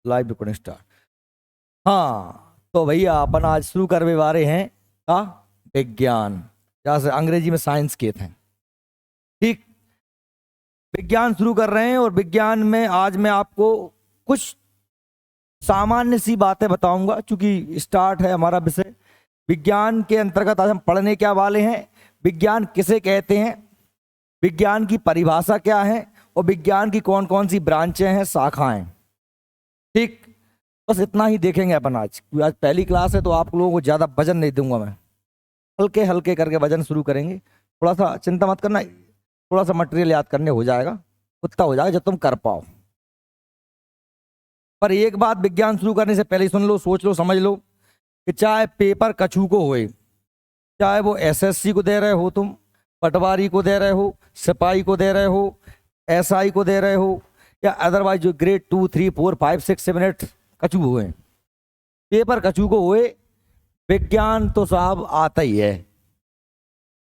Live recording start. हाँ तो भैया अपन आज शुरू करने वाले हैं का विज्ञान, जहाँ से अंग्रेजी में साइंस के थे। ठीक, विज्ञान शुरू कर रहे हैं और विज्ञान में आज मैं आपको कुछ सामान्य सी बातें बताऊंगा, क्योंकि स्टार्ट है हमारा विषय। विज्ञान के अंतर्गत आज हम पढ़ने क्या वाले हैं, विज्ञान किसे कहते हैं, विज्ञान की परिभाषा क्या है और विज्ञान की कौन कौन सी ब्रांचें हैं, शाखाएं। ठीक, बस इतना ही देखेंगे अपन आज, क्योंकि आज पहली क्लास है तो आप लोगों को ज़्यादा वजन नहीं दूंगा मैं, हल्के हल्के करके वजन शुरू करेंगे। थोड़ा सा चिंता मत करना, थोड़ा सा मटेरियल याद करने हो जाएगा, उतना हो जाएगा जब तुम कर पाओ। पर एक बात विज्ञान शुरू करने से पहले ही सुन लो, सोच लो, समझ लो कि चाहे पेपर कछू को होए, चाहे वो एसएससी को दे रहे हो, तुम पटवारी को दे रहे हो, सिपाही को दे रहे हो, एसआई को दे रहे हो, या अदरवाइज जो ग्रेड 2, 3, 4, 5, 6, 7, 8 कछू हुए, पेपर कछू को हुए, विज्ञान तो साहब आता ही है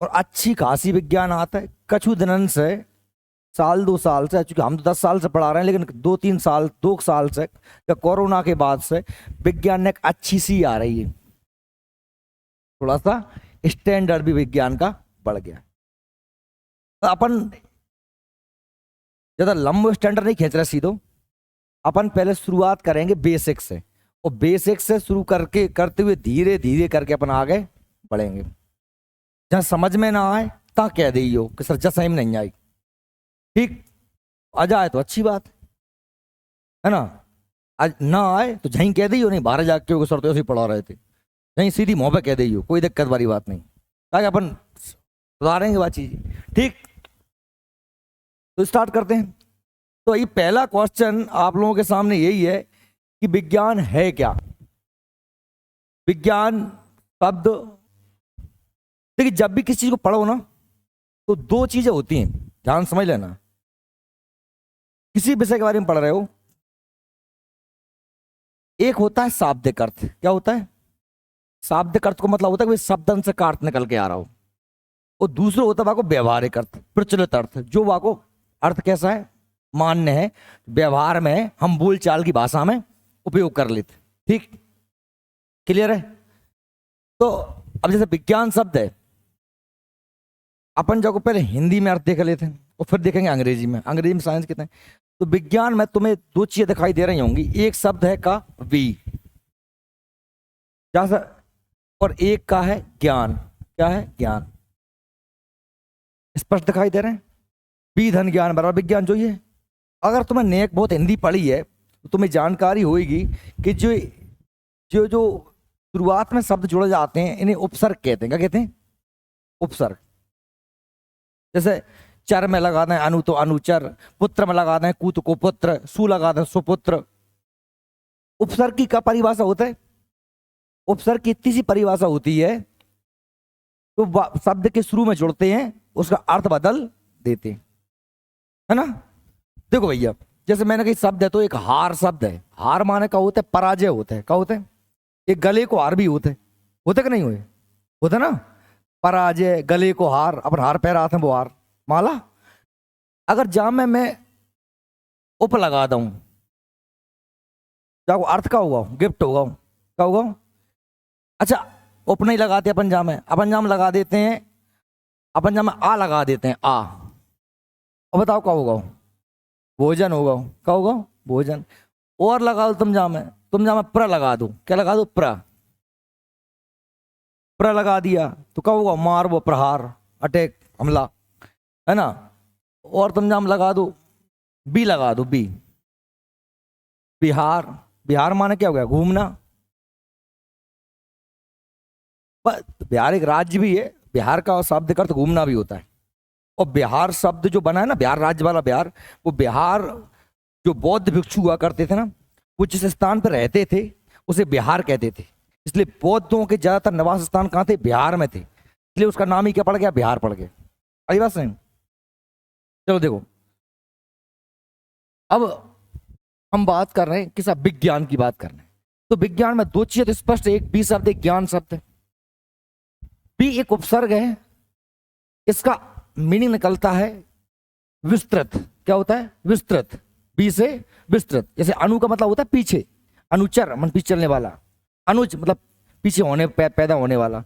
और अच्छी खासी विज्ञान आता है। कछू दिनन से, साल 2 साल से, चूंकि हम तो 10 साल से पढ़ा रहे हैं, लेकिन 2-3 साल, 2 साल से या कोरोना के बाद से विज्ञान ने एक अच्छी सी आ रही है, थोड़ा सा स्टैंडर्ड भी विज्ञान का बढ़ गया। तो अपन ज्यादा लंबा स्टैंडर्ड नहीं खींच रहे सीधो, अपन पहले शुरुआत करेंगे बेसिक से, और बेसिक से शुरू करके करते हुए धीरे धीरे करके अपन आगे बढ़ेंगे। जहां समझ में ना आए ता कह दियो कि सर जैसा में नहीं आई। ठीक, आ जाए तो अच्छी बात है ना, आज ना आए तो जहीं कह दियो, नहीं बाहर जाके हो सर तो ऐसे ही पढ़ा रहे थे, जहीं सीधी मुंह पे कह दियो, कोई दिक्कत वाली बात नहीं, ताकि अपन सुधारेंगे बात चीज। ठीक, तो स्टार्ट करते हैं। तो ये पहला क्वेश्चन आप लोगों के सामने यही है कि विज्ञान है क्या। विज्ञान शब्द, देखिए जब भी किसी चीज को पढ़ो ना तो 2 चीजें होती हैं, ध्यान समझ लेना। किसी विषय के बारे में पढ़ रहे हो, एक होता है शाब्दिक अर्थ। क्या होता है शाब्दिक अर्थ? को मतलब होता है कि शब्दन से का अर्थ निकल के आ रहा हो, और दूसरा होता है वाको व्यवहारिक अर्थ, प्रचलित अर्थ, जो वाको अर्थ कैसा है, मान्य है, व्यवहार में हम बोलचाल की भाषा में उपयोग कर लेते। ठीक, क्लियर है? तो अब जैसे विज्ञान शब्द है, अपन जब पहले हिंदी में अर्थ देख लेते हैं और फिर देखेंगे अंग्रेजी में। अंग्रेजी में साइंस कहते हैं। तो विज्ञान में तुम्हें 2 चीजें दिखाई दे रही होंगी, एक शब्द है का वी, और एक का है ज्ञान। क्या है? ज्ञान। स्पष्ट दिखाई दे रहे हैं, बी धन ज्ञान बराबर विज्ञान। जो ये, अगर तुम्हें नेक बहुत हिंदी पढ़ी है तो तुम्हें जानकारी होगी कि जो जो जो शुरुआत में शब्द जुड़े जाते हैं इन्हें उपसर्ग कहते हैं। क्या कहते हैं? उपसर्ग। जैसे चर में लगा दें अनु तो अनुचर, पुत्र में लगा दें कू तो कुपुत्र, सु लगा दें सुपुत्र। उपसर्ग की क्या परिभाषा होता है? उपसर्ग की इतनी सी परिभाषा होती है तो शब्द के शुरू में जुड़ते हैं, उसका अर्थ बदल देते हैं, है ना। देखो भैया, जैसे मैंने कही शब्द है तो एक हार शब्द है। हार माने का होता है पराजय होता है। क्या होता है? एक गले को हार भी होते होते कि नहीं हुए? होता ना, पराजय, गले को हार, अपन हार पहरा आते हैं वो हार, माला। अगर जहां में मैं उप लगा दूं, जाओ अर्थ का होगा, गिफ्ट होगा। क्या होगा? अच्छा, उप नहीं लगाते अपन जहां में, अपन जहां लगा देते हैं, अपन जहां में आ लगा देते हैं, आ। अब बताओ क्या होगा? भोजन होगा। क्या होगा? भोजन। और लगा दो तुम जहां में प्र लगा दो। क्या लगा दो? प्र। प्र लगा दिया तो क्या होगा? मार, वो प्रहार, अटैक, हमला, है ना। और तुम जहां लगा दो, बी लगा दो, बी, बिहार। बिहार माने क्या हो गया? घूमना। बिहार एक राज्य भी है, बिहार का शब्द का अर्थ घूमना भी होता है। और बिहार शब्द जो बना है ना, बिहार राज्य वाला बिहार, वो बिहार जो बौद्ध भिक्षु हुआ करते थे ना, वो जिस स्थान पर रहते थे उसे बिहार कहते थे। इसलिए बौद्धों के ज्यादातर निवास स्थान कहाँ थे? बिहार में थे। इसलिए उसका नाम ही क्या पड़ गया? बिहार पड़ गया। अरे बात नहीं। चलो देखो, अब हम बात कर रहे हैं किस विज्ञान की बात कर रहे हैं। तो विज्ञान में 2 चीजें तो स्पष्ट है, एक बी शब्द, एक ज्ञान शब्द है। बी एक उपसर्ग है, इसका मीनिंग निकलता है विस्तृत। क्या होता है? विस्तृत। बी से विस्तृत। जैसे अनु का मतलब होता है पीछे, अनुचर मन पीछे चलने वाला, अनुज मतलब पीछे होने पैदा होने वाला,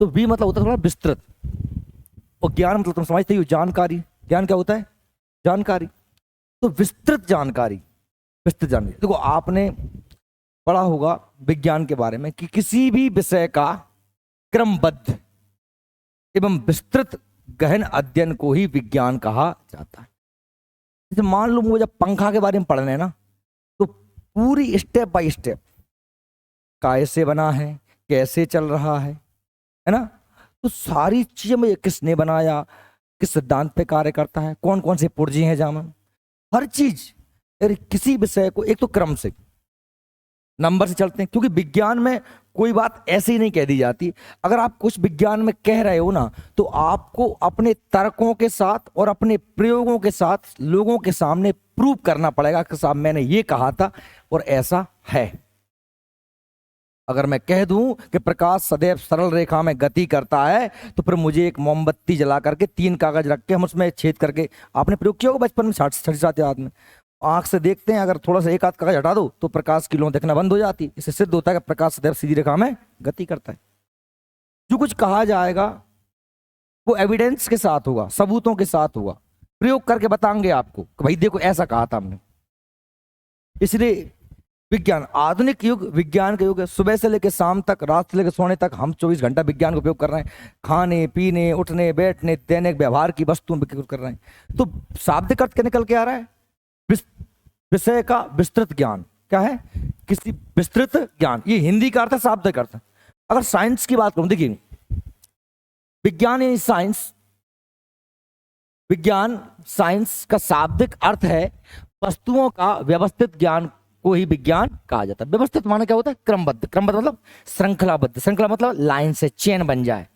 तो वी मतलब होता है थोड़ा विस्तृत। और ज्ञान मतलब तुम समझते हो जानकारी, ज्ञान क्या होता है? जानकारी। तो विस्तृत जानकारी, विस्तृत जानकारी। देखो आपने पढ़ा होगा विज्ञान के बारे में कि किसी भी विषय का क्रमबद्ध एवं विस्तृत गहन अध्ययन को ही विज्ञान कहा जाता है। जैसे मान लो मुझे जब पंखा के बारे में पढ़ना है ना, तो पूरी स्टेप बाय स्टेप कैसे बना है, कैसे चल रहा है ना, तो सारी चीजें मुझे किसने बनाया, किस सिद्धांत पे कार्य करता है, कौन कौन से पुर्जे हैं जामन, हर चीज। अरे किसी विषय को एक तो क्रम से नंबर से चलते हैं, क्योंकि विज्ञान में कोई बात ऐसे ही नहीं कह दी जाती। अगर आप कुछ विज्ञान में कह रहे हो ना, तो आपको अपने तर्कों के साथ और अपने प्रयोगों के साथ लोगों के सामने प्रूव करना पड़ेगा कि साहब मैंने ये कहा था और ऐसा है। अगर मैं कह दूं कि प्रकाश सदैव सरल रेखा में गति करता है, तो फिर मुझे एक मोमबत्ती जला करके 3 कागज रख के हम उसमें छेद करके, आपने प्रयोग किया होगा बचपन में, 60 याद में, आंख से देखते हैं, अगर थोड़ा सा एक आध कागज हटा दो तो प्रकाश की लौ दिखना बंद हो जाती है। इससे सिद्ध होता है कि प्रकाश सदैव सीधी रेखा में गति करता है। जो कुछ कहा जाएगा वो एविडेंस के साथ होगा, सबूतों के साथ होगा, प्रयोग करके बताएंगे आपको कि भाई देखो ऐसा कहा था हमने। इसलिए विज्ञान, आधुनिक युग विज्ञान का युग है। सुबह से लेकर शाम तक, रात से लेकर सोने तक हम 24 घंटा विज्ञान का उपयोग कर रहे हैं। खाने पीने उठने बैठने दैनिक व्यवहार की वस्तुओं में कर रहे हैं। तो शाब्दिक अर्थ क्या निकल के आ रहा है? विषय का विस्तृत ज्ञान। क्या है? किसी विस्तृत ज्ञान, ये हिंदी का अर्थ है, शाब्दिक अर्थ है। अगर साइंस की बात करूं, देखिए विज्ञान यानी साइंस, विज्ञान साइंस का शाब्दिक अर्थ है वस्तुओं का व्यवस्थित ज्ञान को ही विज्ञान कहा जाता है। व्यवस्थित माने क्या होता है? क्रमबद्ध। क्रमबद्ध मतलब श्रृंखलाबद्ध। श्रृंखला मतलब लाइन से, चेन बन जाए,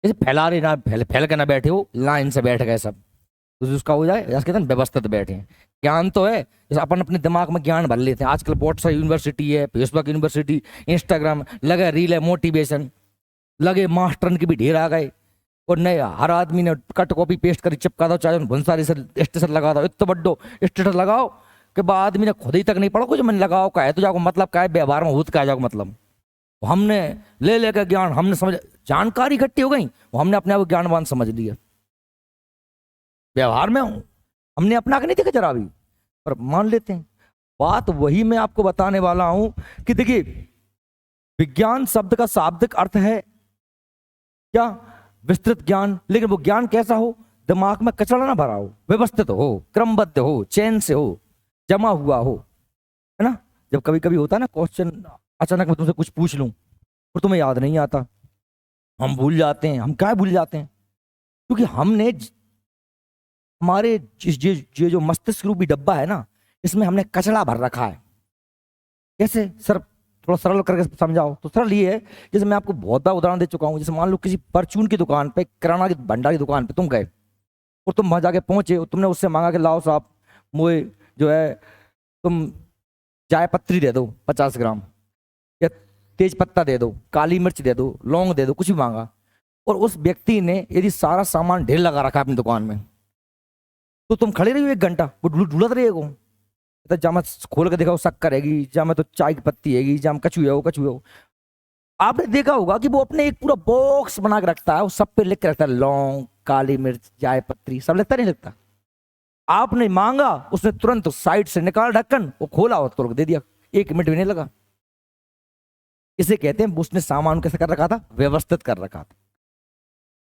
जैसे फैला रहे ना, फैल के ना बैठे हो, लाइन से बैठ गए सब, तो उसका हो जाए, कहते हैं व्यवस्थित बैठे हैं। ज्ञान तो है, जैसे अपन अपने दिमाग में ज्ञान भर लेते हैं। आजकल बहुत सारी यूनिवर्सिटी है, फेसबुक यूनिवर्सिटी, इंस्टाग्राम, लगे रील है, मोटिवेशन लगे, मास्टरन की भी ढेर आ गए, और नए हर आदमी ने कट कॉपी पेस्ट कर चिपका दो, चाहे भुनसारी से स्टेटस लगा दो, इतना बड्डो स्टेटस लगाओ कि बाद आदमी ने खुद ही तक नहीं पढ़ा कुछ मैंने लगाओ का है, तो जाओ मतलब क्या है, व्यवहार में होत का जाओ मतलब। हमने ले लेकर ज्ञान, हमने समझ, जानकारी इकट्ठी हो गई, हमने अपने आप ज्ञानवान समझ लिया। व्यवहार में हमने अपना के नहीं देखा जरा भी, पर मान लेते हैं। बात वही मैं आपको बताने वाला हूं कि देखिए विज्ञान शब्द का शाब्दिक अर्थ है क्या? विस्तृत ज्ञान। लेकिन वो ज्ञान कैसा हो? दिमाग में कचरा ना भरा हो, व्यवस्थित हो, क्रमबद्ध हो, चैन से हो, जमा हुआ हो, है ना। जब कभी कभी होता है ना क्वेश्चन, अचानक मैं तुमसे कुछ पूछ लूं और तुम्हें याद नहीं आता, हम भूल जाते हैं। हम क्या भूल जाते हैं? क्योंकि हमने हमारे जो मस्तिष्क रूपी डब्बा है ना, इसमें हमने कचरा भर रखा है। कैसे सर? थोड़ा सरल करके समझाओ। तो सरल ये है, जैसे मैं आपको बहुत बार उदाहरण दे चुका हूं। जैसे मान लो किसी परचून की दुकान पे, किराना की भंडार की दुकान पे तुम गए और तुम वहां जाके पहुंचे और तुमने उससे मांगा कि लाओ साहब मुझे जो है तुम चाय पत्ती दे दो 50 ग्राम, या तेज पत्ता दे दो, काली मिर्च दे दो, लौंग दे दो, कुछ भी मांगा। और उस व्यक्ति ने यदि सारा सामान ढेर लगा रखा अपनी दुकान में, तो तुम खड़े रही हो 1 घंटा, वो ढूंढत रहेगा। तो जामा खोल के देखा शक्कर हैगी, जामा तो चाय की पत्ती हैगी, जाम कछुए हो, कछुए हो। आपने देखा होगा कि वो अपने एक पूरा बॉक्स बना के रखता है, वो सब पे लिख के रखता है, लौंग, काली मिर्च, चाय पत्ती, सब लिखता नहीं लिखता। आपने मांगा, उसने तुरंत साइड से निकाल ढक्कन, वो खोला और तुरंत दे दिया, 1 मिनट भी नहीं लगा। इसे कहते हैं उसने सामान कैसे कर रखा था? व्यवस्थित कर रखा था।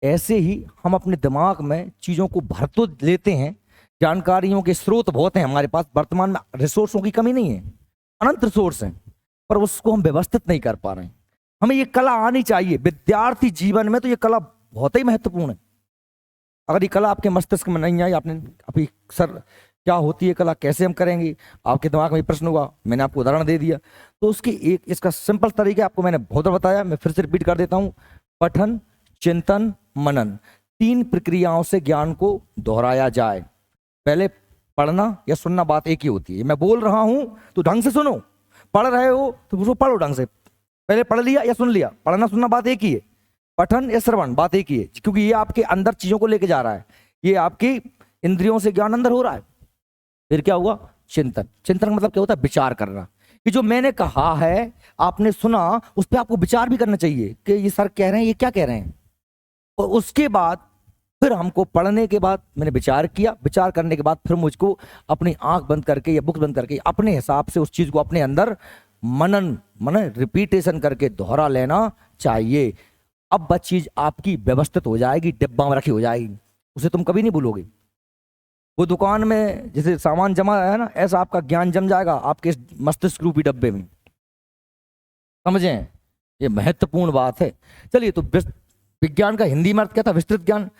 ऐसे ही हम अपने दिमाग में चीजों को भर तो लेते हैं, जानकारियों के स्रोत बहुत हैं हमारे पास, वर्तमान में रिसोर्सों की कमी नहीं है, अनंत रिसोर्स हैं, पर उसको हम व्यवस्थित नहीं कर पा रहे हैं। हमें ये कला आनी चाहिए। विद्यार्थी जीवन में तो ये कला बहुत ही महत्वपूर्ण है। अगर ये कला आपके मस्तिष्क में नहीं आई, आपने अभी सर क्या होती है कला, कैसे हम करेंगे, आपके दिमाग में प्रश्न हुआ, मैंने आपको उदाहरण दे दिया। तो उसकी एक इसका सिंपल तरीका आपको मैंने बहुत बार बताया, मैं फिर से रिपीट कर देता हूं। पठन, चिंतन, मनन, 3 प्रक्रियाओं से ज्ञान को दोहराया जाए। पहले पढ़ना या सुनना, बात एक ही होती है। मैं बोल रहा हूं तो ढंग से सुनो, पढ़ रहे हो तो उसको पढ़ो ढंग से। पहले पढ़ लिया या सुन लिया, पढ़ना सुनना बात एक ही है, पठन या श्रवण बात एक ही है, क्योंकि ये आपके अंदर चीजों को लेके जा रहा है, ये आपकी इंद्रियों से ज्ञान अंदर हो रहा है। फिर क्या हुआ? चिंतन। चिंतन का मतलब क्या होता है? विचार करना, कि जो मैंने कहा है, आपने सुना, उस पर आपको विचार भी करना चाहिए कि ये सर कह रहे हैं, ये क्या कह रहे हैं। और उसके बाद फिर हमको पढ़ने के बाद मैंने विचार किया, विचार करने के बाद फिर मुझको अपनी आंख बंद करके या बुक बंद करके अपने हिसाब से उस चीज को अपने अंदर मनन मन रिपीटेशन करके दोहरा लेना चाहिए। अब वह चीज आपकी व्यवस्थित हो जाएगी, डिब्बा में रखी हो जाएगी, उसे तुम कभी नहीं भूलोगे। वो दुकान में जैसे सामान जमा है ना, ऐसा आपका ज्ञान जम जाएगा आपके इस मस्तिष्क रूपी डब्बे में। समझें, ये महत्वपूर्ण बात है। चलिए, तो विज्ञान का हिंदी में अर्थ क्या था? विस्तृत ज्ञान।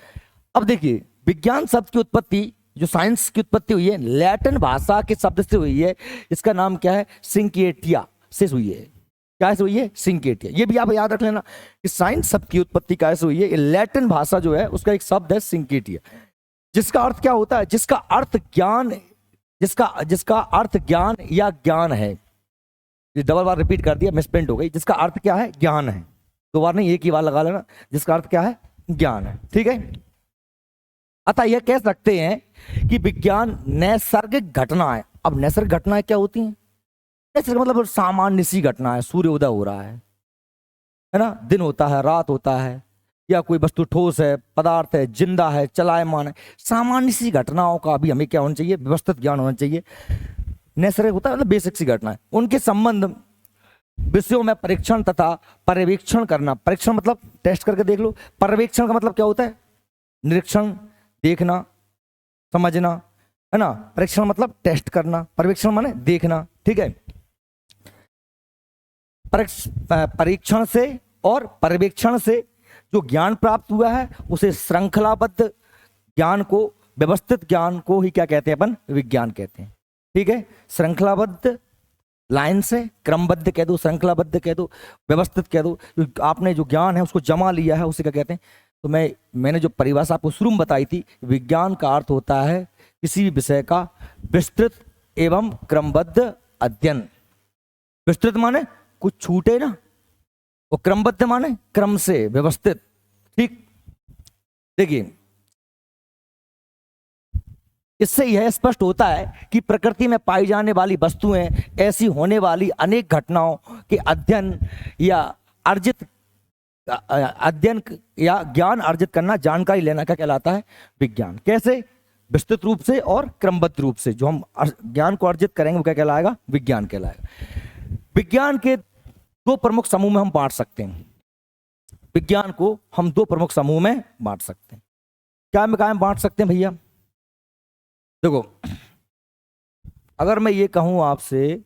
अब देखिए, विज्ञान शब्द की उत्पत्ति, जो साइंस की उत्पत्ति हुई है, लैटिन भाषा के शब्द से हुई है। इसका नाम क्या है? सिंकिएटिया से हुई है। क्या से हुई है? सिंकिएटिया। ये भी आप याद रख लेना कि साइंस शब्द की उत्पत्ति कैसे हुई है। ये लैटिन भाषा जो है उसका एक शब्द है सिंकिएटिया, जिसका अर्थ क्या होता है? जिसका अर्थ ज्ञान, जिसका अर्थ ज्ञान या ज्ञान है। ये डबल बार रिपीट कर दिया, मिसप्रिंट हो गई। जिसका अर्थ क्या है? ज्ञान है। दो बार नहीं, एक ही बार लगा लेना। जिसका अर्थ क्या है? ज्ञान है। ठीक है। अतः यह कह सकते हैं कि विज्ञान नैसर्गिक घटना है। अब नैसर्गिक घटनाएं क्या होती हैं? नैसर्गिक मतलब सामान्य सी घटना है। सूर्योदय हो रहा है ना, दिन होता है, रात होता है, या कोई वस्तु ठोस है, पदार्थ है, जिंदा है, चलायमान है। सामान्य सी घटनाओं का भी हमें क्या होना चाहिए? व्यवस्थित ज्ञान होना चाहिए। नैसर्गिक होता है मतलब बेसिक सी घटना है। उनके संबंध विषयों में परीक्षण तथा पर्यवेक्षण करना। परीक्षण मतलब टेस्ट करके देख लो। पर्यवेक्षण का मतलब क्या होता है? निरीक्षण, देखना, समझना, है ना। परीक्षण मतलब टेस्ट करना, पर्यवेक्षण माने देखना। ठीक है। परीक्षण से और पर्यवेक्षण से जो ज्ञान प्राप्त हुआ है उसे श्रृंखलाबद्ध ज्ञान को, व्यवस्थित ज्ञान को ही क्या कहते हैं? अपन विज्ञान कहते हैं। ठीक है। श्रृंखलाबद्ध लाइन से, क्रमबद्ध कह दो, श्रृंखलाबद्ध कह दो, व्यवस्थित कह दो। आपने जो ज्ञान है उसको जमा लिया है, उसे क्या कहते हैं? तो मैंने जो परिभाषा आपको शुरू में बताई थी, विज्ञान का अर्थ होता है किसी भी विषय का विस्तृत एवं क्रमबद्ध अध्ययन। विस्तृत माने कुछ छूटे ना, और क्रमबद्ध माने क्रम से व्यवस्थित। ठीक। देखिए, इससे यह स्पष्ट होता है कि प्रकृति में पाई जाने वाली वस्तुएं ऐसी होने वाली अनेक घटनाओं के अध्ययन या ज्ञान अर्जित करना, जानकारी लेना क्या कहलाता है? विज्ञान। कैसे? विस्तृत रूप से और क्रमबद्ध रूप से जो हम ज्ञान को अर्जित करेंगे वो क्या कहलाएगा? विज्ञान कहलाएगा। विज्ञान के दो प्रमुख समूह में हम बांट सकते हैं। विज्ञान को हम दो प्रमुख समूह में बांट सकते हैं। क्या में बांट सकते हैं भैया? देखो, अगर मैं ये कहूं आपसे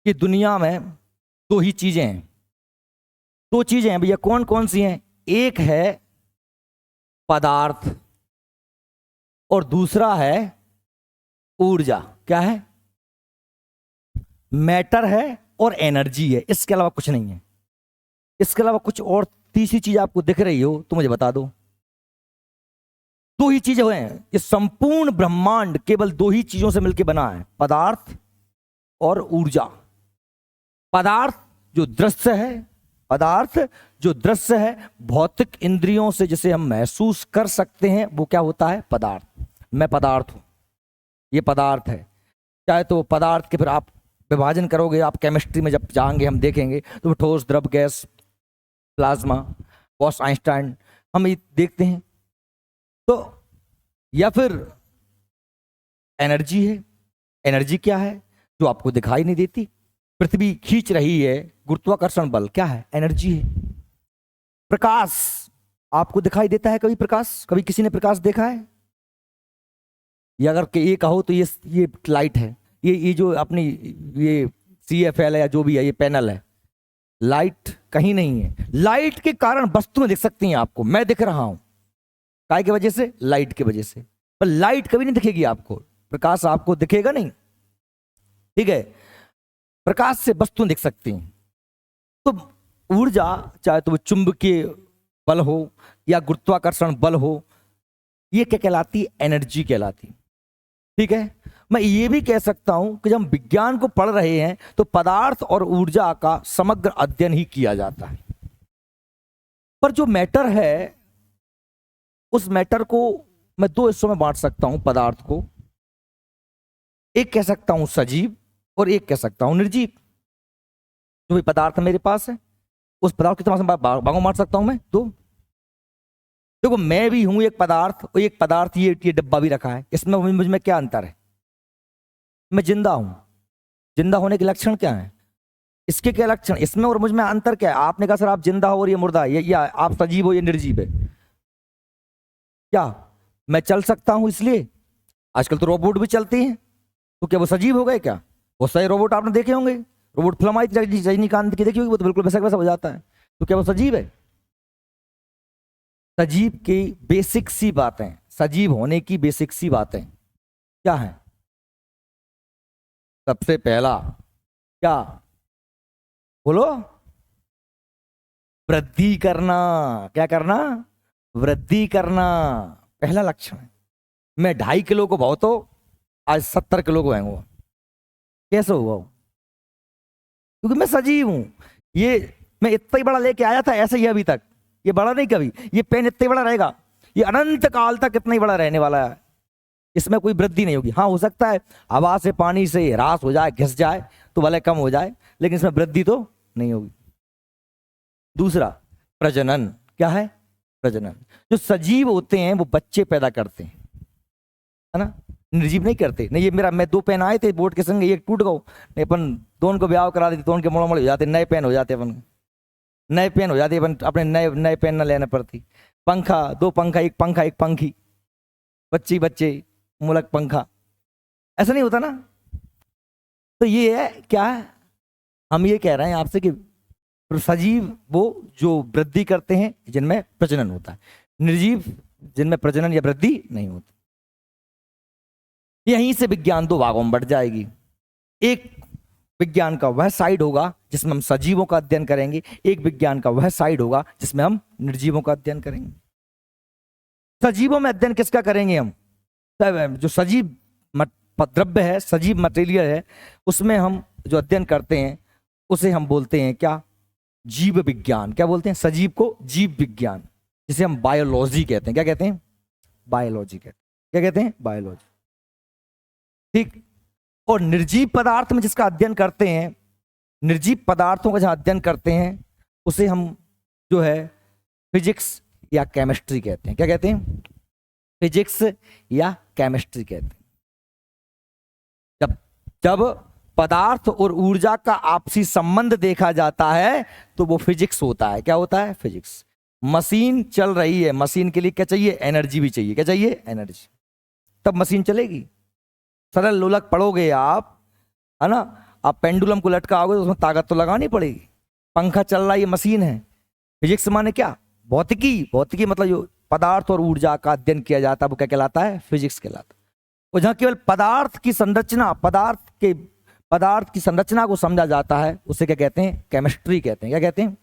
कि दुनिया में दो ही चीजें हैं, दो चीजें हैं भैया, कौन कौन सी हैं? एक है पदार्थ और दूसरा है ऊर्जा। क्या है? मैटर है और एनर्जी है, इसके अलावा कुछ नहीं है। इसके अलावा कुछ और तीसरी चीज आपको दिख रही हो तो मुझे बता दो। दो ही चीजें हुए हैं। ये संपूर्ण ब्रह्मांड केवल दो ही चीजों से मिलकर बना है, पदार्थ और ऊर्जा। पदार्थ जो दृश्य है, पदार्थ जो दृश्य है, भौतिक इंद्रियों से जिसे हम महसूस कर सकते हैं, वो क्या होता है? पदार्थ। मैं पदार्थ हूं, ये पदार्थ है। चाहे तो पदार्थ के फिर आप विभाजन करोगे, आप केमिस्ट्री में जब जाएंगे हम देखेंगे तो ठोस, द्रव, गैस, प्लाज्मा, बॉस आइंस्टाइन, हम ये देखते हैं। तो या फिर एनर्जी है। एनर्जी क्या है? जो आपको दिखाई नहीं देती, पृथ्वी खींच रही है, गुरुत्वाकर्षण बल क्या है? एनर्जी है। प्रकाश आपको दिखाई देता है? कभी प्रकाश, कभी किसी ने प्रकाश देखा है? या अगर ये कहो तो ये लाइट है, ये जो अपनी ये CFL है या जो भी है, ये पैनल है। लाइट कहीं नहीं है। लाइट के कारण वस्तुएं दिख सकती हैं आपको। मैं दिख रहा हूं, काय की वजह से? लाइट की वजह से। पर लाइट कभी नहीं दिखेगी आपको, प्रकाश आपको दिखेगा नहीं। ठीक है। प्रकाश से वस्तुएं दिख सकती हैं। तो ऊर्जा, चाहे तो वो चुंबकीय बल हो या गुरुत्वाकर्षण बल हो, ये क्या कहलाती? एनर्जी कहलाती। ठीक है। मैं ये भी कह सकता हूं कि जब हम विज्ञान को पढ़ रहे हैं तो पदार्थ और ऊर्जा का समग्र अध्ययन ही किया जाता है। पर जो मैटर है, उस मैटर को मैं दो हिस्सों में बांट सकता हूं, पदार्थ को। एक कह सकता हूं सजीव और एक कह सकता हूं निर्जीव। जो भी पदार्थ मेरे पास है उस पदार्थ कितना भागों बांट सकता हूं मैं? दो। देखो मैं भी हूं एक पदार्थ और एक पदार्थ ये डब्बा भी रखा है, इसमें मुझ में क्या अंतर है? मैं जिंदा हूं, जिंदा होने के लक्षण क्या है? इसके क्या लक्षण, इसमें और मुझ में अंतर क्या है? आपने कहा सर आप जिंदा हो और ये मुर्दा है, या आप सजीव हो ये निर्जीव है। क्या मैं चल सकता हूं इसलिए? आजकल तो रोबोट भी चलते हैं, तो क्या वो सजीव हो गए क्या? बहुत सारे रोबोट आपने देखे होंगे, रोबोट फिल्म आई थी रजनीकांत की, देखी होगी, वो तो बिल्कुल वैसा वैसा हो जाता है। तो क्या वो सजीव है? सजीव की बेसिक सी बातें, सजीव होने की बेसिक सी बातें क्या है? सबसे पहला क्या बोलो? वृद्धि करना। क्या करना? वृद्धि करना पहला लक्षण है। मैं 2.5 किलो को बहुत हो, आज 70 किलो को आऊंगा, कैसे हुआ? क्योंकि मैं सजीव हूं। ये मैं इतना ही बड़ा लेके आया था ऐसे ही अभी तक, ये बड़ा नहीं कभी, ये पेन इतना ही बड़ा रहेगा, ये अनंत काल तक इतना ही बड़ा रहने वाला है, इसमें कोई वृद्धि नहीं होगी। हाँ हो सकता है हवा से पानी से ह्रास हो जाए, घिस जाए तो भले कम हो जाए, लेकिन इसमें वृद्धि तो नहीं होगी। दूसरा प्रजनन। क्या है? प्रजनन। जो सजीव होते हैं वो बच्चे पैदा करते हैं, है ना, निर्जीव नहीं करते। नहीं ये मेरा, मैं 2 पेन आए थे बोर्ड के संग, एक टूट गो, नहीं अपन दोनों को ब्याह करा देते तो उनके मोड़ मोड़ हो जाते, नए पेन हो जाते, अपन नए पेन हो जाते, अपन अपने नए नए पेन न लेना पड़ती। पंखा, 2 पंखा, एक पंखा एक पंखी, बच्चे बच्चे मुलक पंखा, ऐसा नहीं होता ना। तो ये है क्या है, हम ये कह रहे हैं आपसे कि सजीव वो जो वृद्धि करते हैं जिनमें प्रजनन होता है, निर्जीव जिनमें प्रजनन या वृद्धि नहीं होती। यहीं से विज्ञान 2 भागों में बढ़ जाएगी। एक विज्ञान का वह साइड होगा जिसमें हम सजीवों का अध्ययन करेंगे, एक विज्ञान का वह साइड होगा जिसमें हम निर्जीवों का अध्ययन करेंगे। सजीवों में अध्ययन किसका करेंगे हम? जो सजीव द्रव्य है, सजीव मटेरियल है, उसमें हम जो अध्ययन करते हैं उसे हम बोलते हैं क्या? जीव विज्ञान। क्या बोलते हैं? सजीव को जीव विज्ञान, जिसे हम बायोलॉजी कहते हैं। क्या कहते हैं? बायोलॉजी कहते हैं। क्या कहते हैं? बायोलॉजी। ठीक। और निर्जीव पदार्थ में जिसका अध्ययन करते हैं, निर्जीव पदार्थों का जहां अध्ययन करते हैं उसे हम जो है फिजिक्स या केमिस्ट्री कहते हैं। क्या कहते हैं? फिजिक्स या केमिस्ट्री कहते हैं। जब जब पदार्थ और ऊर्जा का आपसी संबंध देखा जाता है तो वो फिजिक्स होता है। क्या होता है? फिजिक्स। मशीन चल रही है, मशीन के लिए क्या चाहिए? एनर्जी भी चाहिए। क्या चाहिए? एनर्जी, तब मशीन चलेगी। सरल लोलक पढ़ोगे आप, है ना, आप पेंडुलम को लटकाओगे तो उसमें ताकत तो लगानी पड़ेगी। पंखा चल रहा है, ये मशीन है। फिजिक्स माने क्या? भौतिकी। भौतिकी मतलब जो पदार्थ और ऊर्जा का अध्ययन किया जाता है वो क्या कहलाता है? फिजिक्स कहलाता है। और जहां केवल पदार्थ की संरचना, पदार्थ की संरचना को समझा जाता है उसे क्या कहते हैं? केमिस्ट्री कहते हैं। क्या कहते हैं?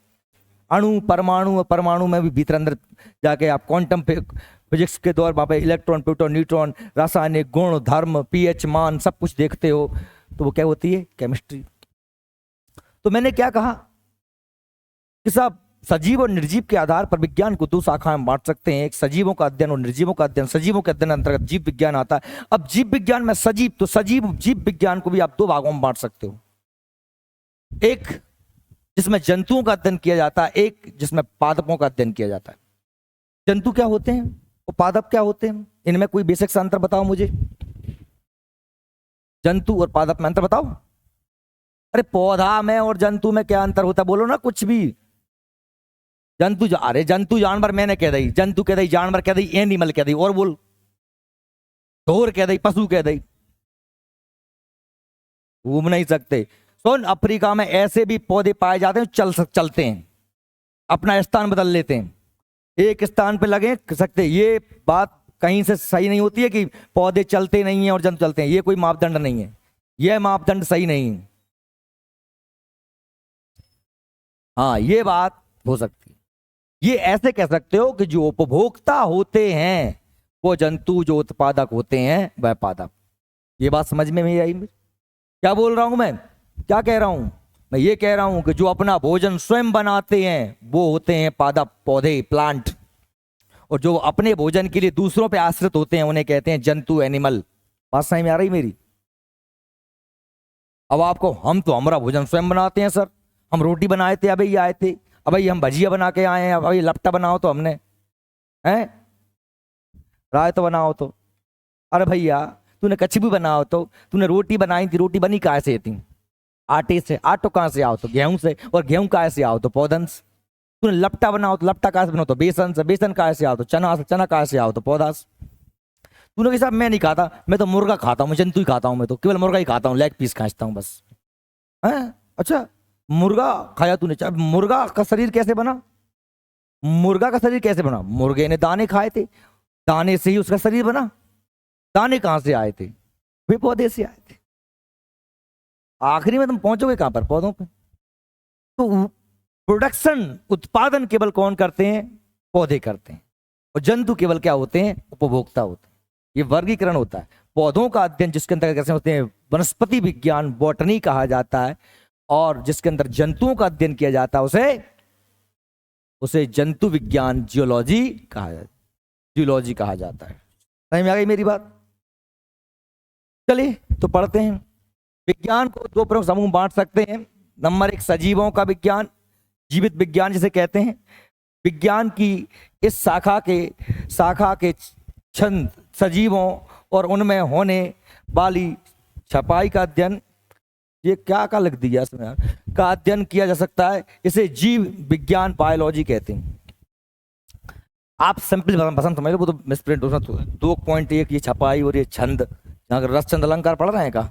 अणु, परमाणु और परमाणु में भी भीतर अंदर जाके आप क्वांटम फिजिक्स के दौर वहां पे इलेक्ट्रॉन, प्रोटॉन, न्यूट्रॉन, रासायनिक गुण, धर्म, पीएच मान सब कुछ देखते हो तो वो क्या होती है? केमिस्ट्री। तो मैंने क्या कहा कि साहब सजीव और निर्जीव के आधार पर विज्ञान को 2 शाखाएं में बांट सकते हैं, एक सजीवों का अध्ययन और निर्जीवों का अध्ययन। सजीवों के अध्ययन अंतर्गत जीव विज्ञान आता है। अब जीव विज्ञान में सजीव, तो सजीव जीव विज्ञान को भी आप 2 भागों में बांट सकते हो, एक जिसमें जंतुओं का अध्ययन किया जाता है, एक जिसमें पादपों का अध्ययन किया जाता है। जंतु क्या होते हैं और पादप क्या होते हैं, इनमें कोई बेसिक सा अंतर बताओ मुझे। जंतु और पादप में अंतर बताओ। अरे पौधा में और जंतु में क्या अंतर होता है? बोलो ना कुछ भी। जंतु अरे जंतु जानवर मैंने कह दी, जंतु कह दी, जानवर कह दी, एनिमल कह दी, और बोल, ढोर कह दी, पशु कह दी, घूम नहीं सकते। सुन, अफ्रीका में ऐसे भी पौधे पाए जाते हैं चलते हैं, अपना स्थान बदल लेते हैं, एक स्थान पे लगे सकते। ये बात कहीं से सही नहीं होती है कि पौधे चलते नहीं है और जंतु चलते हैं, ये कोई मापदंड नहीं है, ये मापदंड सही नहीं है। हाँ ये बात हो सकती है। ये ऐसे कह सकते हो कि जो उपभोक्ता होते हैं वो जंतु, जो उत्पादक होते हैं वह पादप। ये बात समझ में नहीं आई? क्या बोल रहा हूं मैं? क्या कह रहा हूं मैं? ये कह रहा हूं कि जो अपना भोजन स्वयं बनाते हैं वो होते हैं पादप, पौधे, प्लांट, और जो अपने भोजन के लिए दूसरों पे आश्रित होते हैं उन्हें कहते हैं जंतु, एनिमल। बात समझ में आ रही मेरी? अब आपको, हम तो हमारा भोजन स्वयं बनाते हैं सर, हम रोटी बनाए थे, अभी आए थे, अभी हम भजिया बना के आए हैं, अभी लपटा बनाओ तो हमने, हैं राय तो बनाओ तो, अरे भैया तूने कच्ची भी बनाओ तो, तूने रोटी बनाई थी, रोटी बनी कहाँ से थी? आटे से। आटो कहाँ से आओ? तो गेहूं से। और गेहूं कहाँ से आओ? तो पौधन से। तूने लपटा बनाओ तो लपटा कहाँ से बनाओ? तो बेसन से। बेसन कहाँ से आओ? तो चना से। चना कहाँ से आओ? तो पौधा से। तूने कहा साहब मैं नहीं खाता, मैं तो मुर्गा खाता हूँ, मैं जंतु ही खाता हूँ, मैं तो केवल मुर्गा ही खाता हूँ, लेग पीस खाता हूँ बस। है अच्छा, मुर्गा खाया तूने? मुर्गा का शरीर कैसे बना? मुर्गा का शरीर कैसे बना? मुर्गे ने दाने खाए थे, दाने से ही उसका शरीर बना। दाने कहां से आए थे? वे पौधे से आए थे। आखिरी में तुम पहुंचोगे कहां पर? पौधों पे। तो प्रोडक्शन, उत्पादन केवल कौन करते हैं? पौधे करते हैं। और जंतु केवल क्या होते हैं? उपभोक्ता होते हैं। ये वर्गीकरण होता है। पौधों का अध्ययन जिसके अंदर कैसे होते हैं, वनस्पति विज्ञान, बॉटनी कहा जाता है। और जिसके अंदर जंतुओं का अध्ययन किया जाता है उसे उसे जंतु विज्ञान, जियोलॉजी कहा जाता है। जियोलॉजी कहा जाता है। समझ में आ गई मेरी बात? चलिए तो पढ़ते हैं। विज्ञान को दो प्रमुख समूह बांट सकते हैं। नंबर एक, सजीवों का विज्ञान, जीवित विज्ञान जिसे कहते हैं। विज्ञान की इस शाखा के छंद, सजीवों और उनमें होने वाली छपाई का अध्ययन, ये क्या लिख दिया इसमें यार, का अध्ययन किया जा सकता है। इसे जीव विज्ञान, बायोलॉजी कहते हैं। आप सिंपल पसंद समझ लो, वो तो मिसप्रिंट हो। 2.1 ये छपाई और ये छंद, यहाँ रस चंद अलंकार पढ़ रहे हैं का?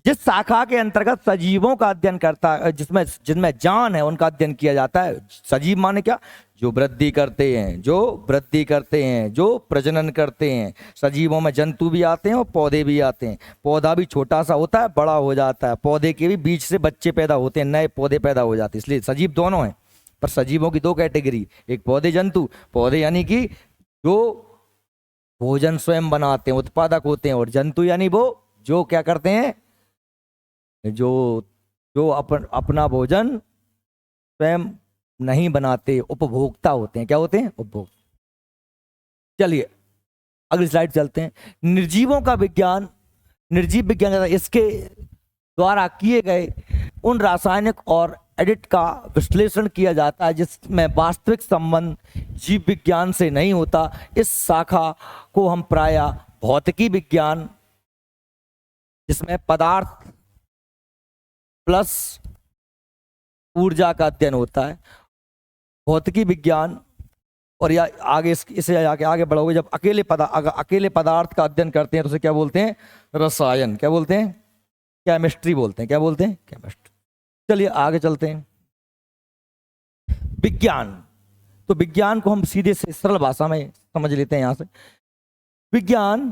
जिस शाखा के अंतर्गत सजीवों का अध्ययन करता है, जिनमें जान है, उनका अध्ययन किया जाता है। सजीव माने क्या? जो वृद्धि करते हैं, जो प्रजनन करते हैं। सजीवों में जंतु भी आते हैं और पौधे भी आते हैं। पौधा भी छोटा सा होता है, बड़ा हो जाता है। पौधे के भी बीज से बच्चे पैदा होते हैं, नए पौधे पैदा हो जाते हैं। इसलिए सजीव दोनों हैं। पर सजीवों की दो कैटेगरी, एक पौधे, जंतु। पौधे यानी कि जो भोजन स्वयं बनाते हैं, उत्पादक होते हैं। और जंतु यानी वो जो क्या करते हैं, जो अपना भोजन स्वयं नहीं बनाते, उपभोक्ता होते हैं। क्या होते हैं? उपभोक्ता। चलिए अगली स्लाइड चलते हैं। निर्जीवों का विज्ञान, निर्जीव विज्ञान इसके द्वारा किए गए उन रासायनिक और एडिट का विश्लेषण किया जाता है जिसमें वास्तविक संबंध जीव विज्ञान से नहीं होता। इस शाखा को हम प्रायः भौतिकी विज्ञान, जिसमें पदार्थ प्लस ऊर्जा का अध्ययन होता है, भौतिकी विज्ञान। और या आगे इसे आगे बढ़ोगे, जब अकेले पदार्थ का अध्ययन करते हैं तो उसे क्या बोलते हैं? रसायन। क्या बोलते हैं? केमिस्ट्री बोलते हैं। क्या बोलते हैं? केमिस्ट्री। चलिए आगे चलते हैं। विज्ञान, तो विज्ञान को हम सीधे से सरल भाषा में समझ लेते हैं। यहां से विज्ञान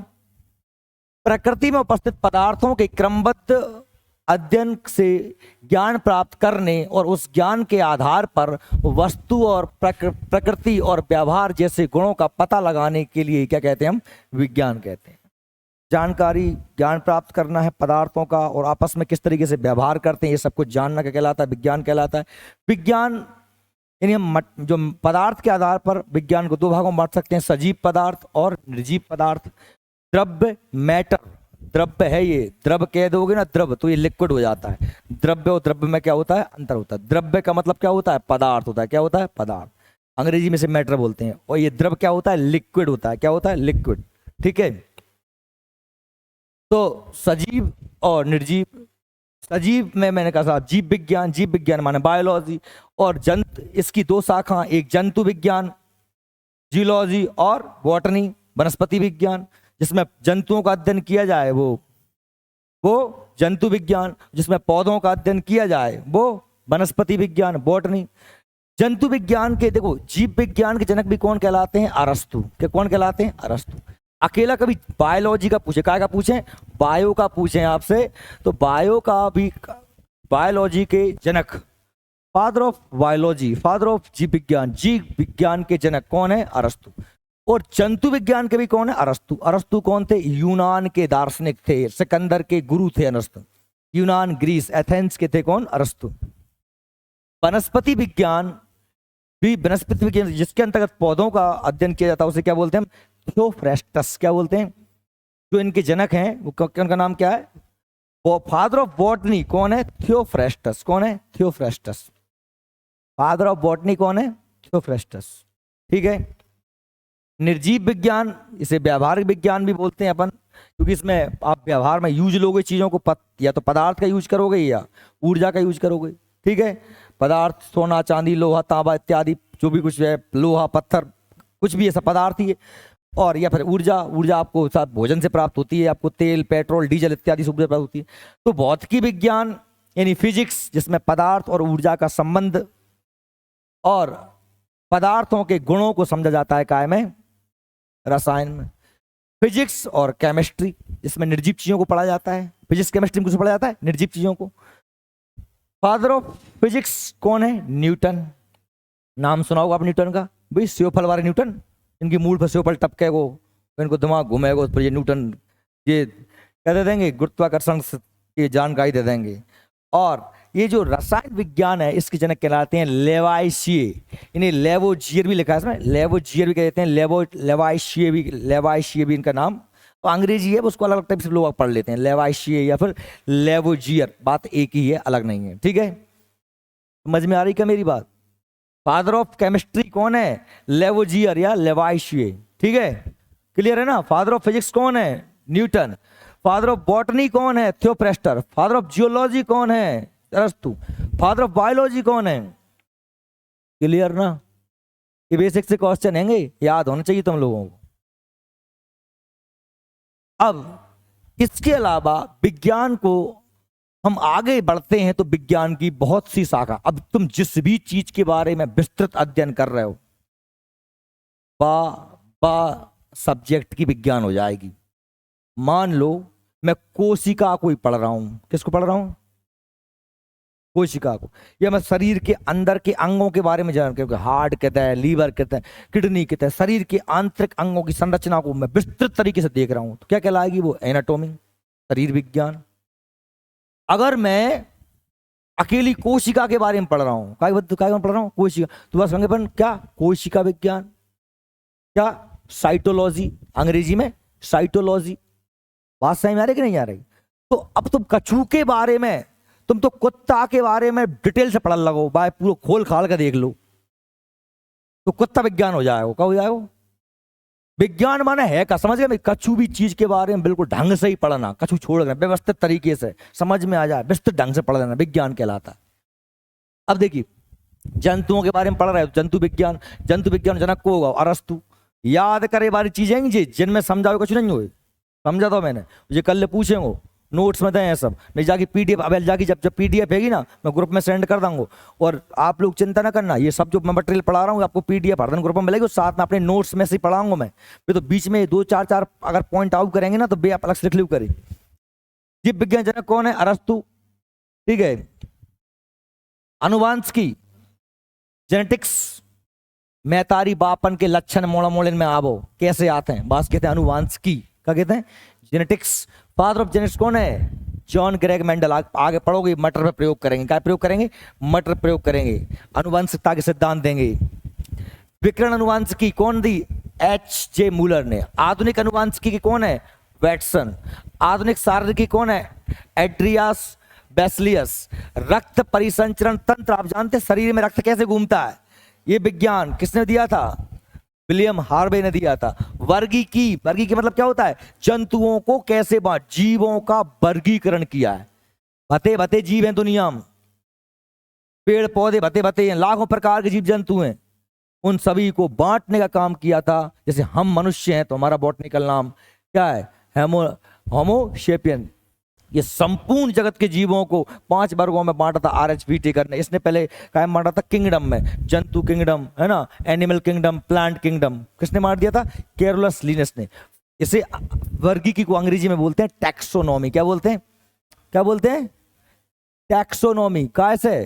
प्रकृति में उपस्थित पदार्थों के क्रमबद्ध अध्ययन से ज्ञान प्राप्त करने और उस ज्ञान के आधार पर वस्तु और प्रकृति और व्यवहार जैसे गुणों का पता लगाने के लिए क्या कहते हैं? हम विज्ञान कहते हैं। जानकारी, ज्ञान प्राप्त करना है पदार्थों का, और आपस में किस तरीके से व्यवहार करते हैं, ये सब कुछ जानना क्या कहलाता है? विज्ञान कहलाता है। विज्ञान यानी हम जो पदार्थ के आधार पर विज्ञान को दो भागों में बांट सकते हैं, सजीव पदार्थ और निर्जीव पदार्थ। द्रव्य, मैटर, द्रव्य है ये, द्रव्य कह दोगे ना द्रव्य, तो ये लिक्विड हो जाता है। द्रव्य और द्रव्य में क्या होता है? अंतर होता है। द्रव्य का मतलब क्या होता है? पदार्थ होता है। क्या होता है? पदार्थ। अंग्रेजी में से मैटर बोलते हैं। और ये द्रव्य क्या होता है? लिक्विड होता है। क्या होता है? लिक्विड। ठीक है। तो सजीव और निर्जीव, सजीव में मैंने कहा जीव विज्ञान माने बायोलॉजी, और इसकी दो शाखा, एक जंतु विज्ञान जियोलॉजी और बॉटनी वनस्पति विज्ञान, जिसमें जंतुओं का अध्ययन किया जाए वो जंतु विज्ञान, जिसमें पौधों का अध्ययन किया जाए वो वनस्पति विज्ञान बॉटनी। जंतु विज्ञान के देखो, जीव विज्ञान के जनक भी कौन कहलाते हैं? अरस्तु। के कौन कहलाते हैं? अरस्तु। अकेला कभी बायोलॉजी का पूछे, क्या का पूछे? बायो का पूछे आपसे, तो बायो का भी, बायोलॉजी के जनक, father of biology, father of जीव विज्ञान के जनक कौन है? अरस्तु। और जंतु विज्ञान के भी कौन है? अरस्तु। अरस्तु कौन थे? यूनान के दार्शनिक थे, सिकंदर के गुरु थे अरस्तु। यूनान, ग्रीस, एथेंस के थे कौन? अरस्तु। वनस्पति विज्ञान भी, वनस्पति विज्ञान जिसके अंतर्गत पौधों का अध्ययन किया जाता है, उसे क्या बोलते हैं? थियोफ्रेस्टस। क्या बोलते हैं? जो इनके जनक हैं वो, उनका नाम क्या है? वो फादर ऑफ बॉटनी कौन है? थियोफ्रेस्टस। कौन है? थियोफ्रेस्टस। फादर ऑफ बॉटनी कौन है? थियोफ्रेस्टस। ठीक है। निर्जीव विज्ञान, इसे व्यवहारिक विज्ञान भी बोलते हैं अपन, क्योंकि इसमें आप व्यवहार में यूज लोगे चीजों को, या तो पदार्थ का यूज करोगे या ऊर्जा का यूज करोगे। ठीक है। पदार्थ सोना चांदी लोहा तांबा इत्यादि जो भी कुछ है, लोहा पत्थर कुछ भी ऐसा पदार्थ ही है। और या फिर ऊर्जा, ऊर्जा आपको साथ भोजन से प्राप्त होती है, आपको तेल पेट्रोल डीजल इत्यादि से ऊर्जा प्राप्त होती है। तो भौतिकी विज्ञान यानी फिजिक्स, जिसमें पदार्थ और ऊर्जा का संबंध और पदार्थों के गुणों को समझा जाता है काय में? रसायन में। फिजिक्स और केमिस्ट्री, जिसमें निर्जीव चीजों को पढ़ा जाता है। फिजिक्स केमिस्ट्री में कुछ पढ़ा जाता है निर्जीव चीजों को। फादर ऑफ फिजिक्स कौन है? न्यूटन। नाम सुना होगा आप न्यूटन का, भाई सेवफल वाले न्यूटन, इनकी मूल पर सेवफल टपके को, इनको दिमाग घूमेगा उस पर, ये न्यूटन ये क्या दे देंगे? गुरुत्वाकर्षण की जानकारी दे देंगे। और ये जो रसायन विज्ञान है इसके जनक कहलाते हैं लेवाइशिए। इन्हें लेवोजियर भी लिखा है इसमें, लेवोजियर भी कहते हैं, लेवाइशिए भी इनका नाम। तो अंग्रेजी है, उसको अलग अलग टाइप से लोग पढ़ लेते हैं, लेवाइशिए या फिर लेवोजियर, बात एक ही है, अलग नहीं है। ठीक है, समझ में आ रही क्या मेरी बात? फादर ऑफ केमिस्ट्री कौन है? लेवोजियर या लेवाइशिए। ठीक है, क्लियर है ना? फादर ऑफ फिजिक्स कौन है? न्यूटन। फादर ऑफ बॉटनी कौन है? थियोफ्रेस्टर। फादर ऑफ जियोलॉजी कौन है? अरस्तु। फादर ऑफ बायोलॉजी कौन है? क्लियर ना? ये बेसिक से क्वेश्चन हैंगे, याद होना चाहिए तुम लोगों को। अब इसके अलावा विज्ञान को हम आगे बढ़ते हैं तो विज्ञान की बहुत सी शाखा, अब तुम जिस भी चीज के बारे में विस्तृत अध्ययन कर रहे हो बा सब्जेक्ट की विज्ञान हो जाएगी। मान लो मैं कोशिका को ही पढ़ रहा हूं, किसको पढ़ रहा हूं? कोशिका को। या मैं शरीर के अंदर के अंगों के बारे में जान के, हार्ट कहता है, लीवर कहता है, किडनी कहता है, शरीर के आंतरिक अंगों की संरचना को मैं विस्तृत तरीके से देख रहा हूं, तो क्या कहलाएगी वो? एनाटॉमी, शरीर विज्ञान। अगर मैं अकेली कोशिका के बारे में पढ़ रहा हूं, काय पढ़ रहा हूं? कोशिका, तो बस होंगे क्या? कोशिका विज्ञान, क्या? साइटोलॉजी, अंग्रेजी में साइटोलॉजी। बात समझ में आ रही कि नहीं आ रही? तो अब तुम कछू के बारे में, तुम तो कुत्ता के बारे में डिटेल से पढ़ लगो, भाई पूरा खोल खाल कर देख लो, तो कुत्ता विज्ञान हो जाएगा। क्या हो जाएगा? विज्ञान माने है क्या? समझ गए? कछु भी चीज के बारे में बिल्कुल ढंग से ही पढ़ना, कछु छोड़ देना, व्यवस्थित तरीके से समझ में आ जाए, विस्तृत ढंग से पढ़ लेना, विज्ञान कहलाता है। अब देखिए, जंतुओं के बारे में पढ़ रहे हो, जंतु विज्ञान। जंतु विज्ञान जनक को होगा अरस्तु। याद करे वाली चीजें जिनमें समझाओ कुछ नहीं हुए, समझा दो मैंने, ये कल पूछेंगे, नोट्स में दें सब, नहीं जाके पीडीएफ, अब जाके जब पीडीएफ हैगी ना, मैं ग्रुप में सेंड कर दूंगा। और आप लोग चिंता ना करना, ये सब जो मैं मटेरियल पढ़ा रहा हूँ आपको पीडीएफ हर दिन ग्रुप में मिलेगी, साथ में अपने नोट्स में से पढ़ाऊंगा मैं। फिर तो बीच में 2-4 अगर पॉइंट आउट करेंगे ना तो बे आप अलग से लिख लिख करें। जीव विज्ञान जनक कौन है? अरस्तु। ठीक है। अनुवांशिकी, जेनेटिक्स, मैतारी बापन के लक्षण मोड़ा मोड़न में आवो कैसे आते हैं, बात कहते हैं अनुवांशिकी। क्या कहते हैं? जेनेटिक्स। फादर ऑफ जेनेटिक्स कौन है? John Greg Mendel. आगे पढ़ोगे मटर पर प्रयोग करेंगे, क्या प्रयोग करेंगे? मटर प्रयोग करेंगे, अनुवांशिकता के सिद्धांत देंगे। विकिरण अनुवांशिकी कौन दी? H.J. मूलर ने। आधुनिक अनुवांशिकी की कौन है? वैटसन। आधुनिक शारीरिकी कौन है? एड्रियास बेसिलियस। रक्त परिसंचरण तंत्र, आप जानते हैं शरीर में रक्त कैसे घूमता है, ये विज्ञान किसने दिया था? विलियम हार्वे ने दिया था। वर्गीकी मतलब क्या होता है? जंतुओं को कैसे जीवों का वर्गीकरण किया है। भते भते जीव हैं दुनिया में, पेड़ पौधे भते भते हैं, लाखों प्रकार के जीव जंतु हैं, उन सभी को बांटने का काम किया था। जैसे हम मनुष्य हैं तो हमारा बॉटनिकल नाम क्या है? होमोसेपियन। ये संपूर्ण जगत के जीवों को 5 वर्गों में बांटा था RH व्हिटेकर ने। इसने पहले क्या बांटा था? किंगडम में, जंतु किंगडम है ना, एनिमल किंगडम, प्लांट किंगडम। किसने बांट दिया था? कैरोलस लिनस ने। इसे वर्गीकी को अंग्रेजी में बोलते हैं टैक्सोनॉमी। क्या बोलते हैं? क्या बोलते हैं? टैक्सोनॉमी। कैसे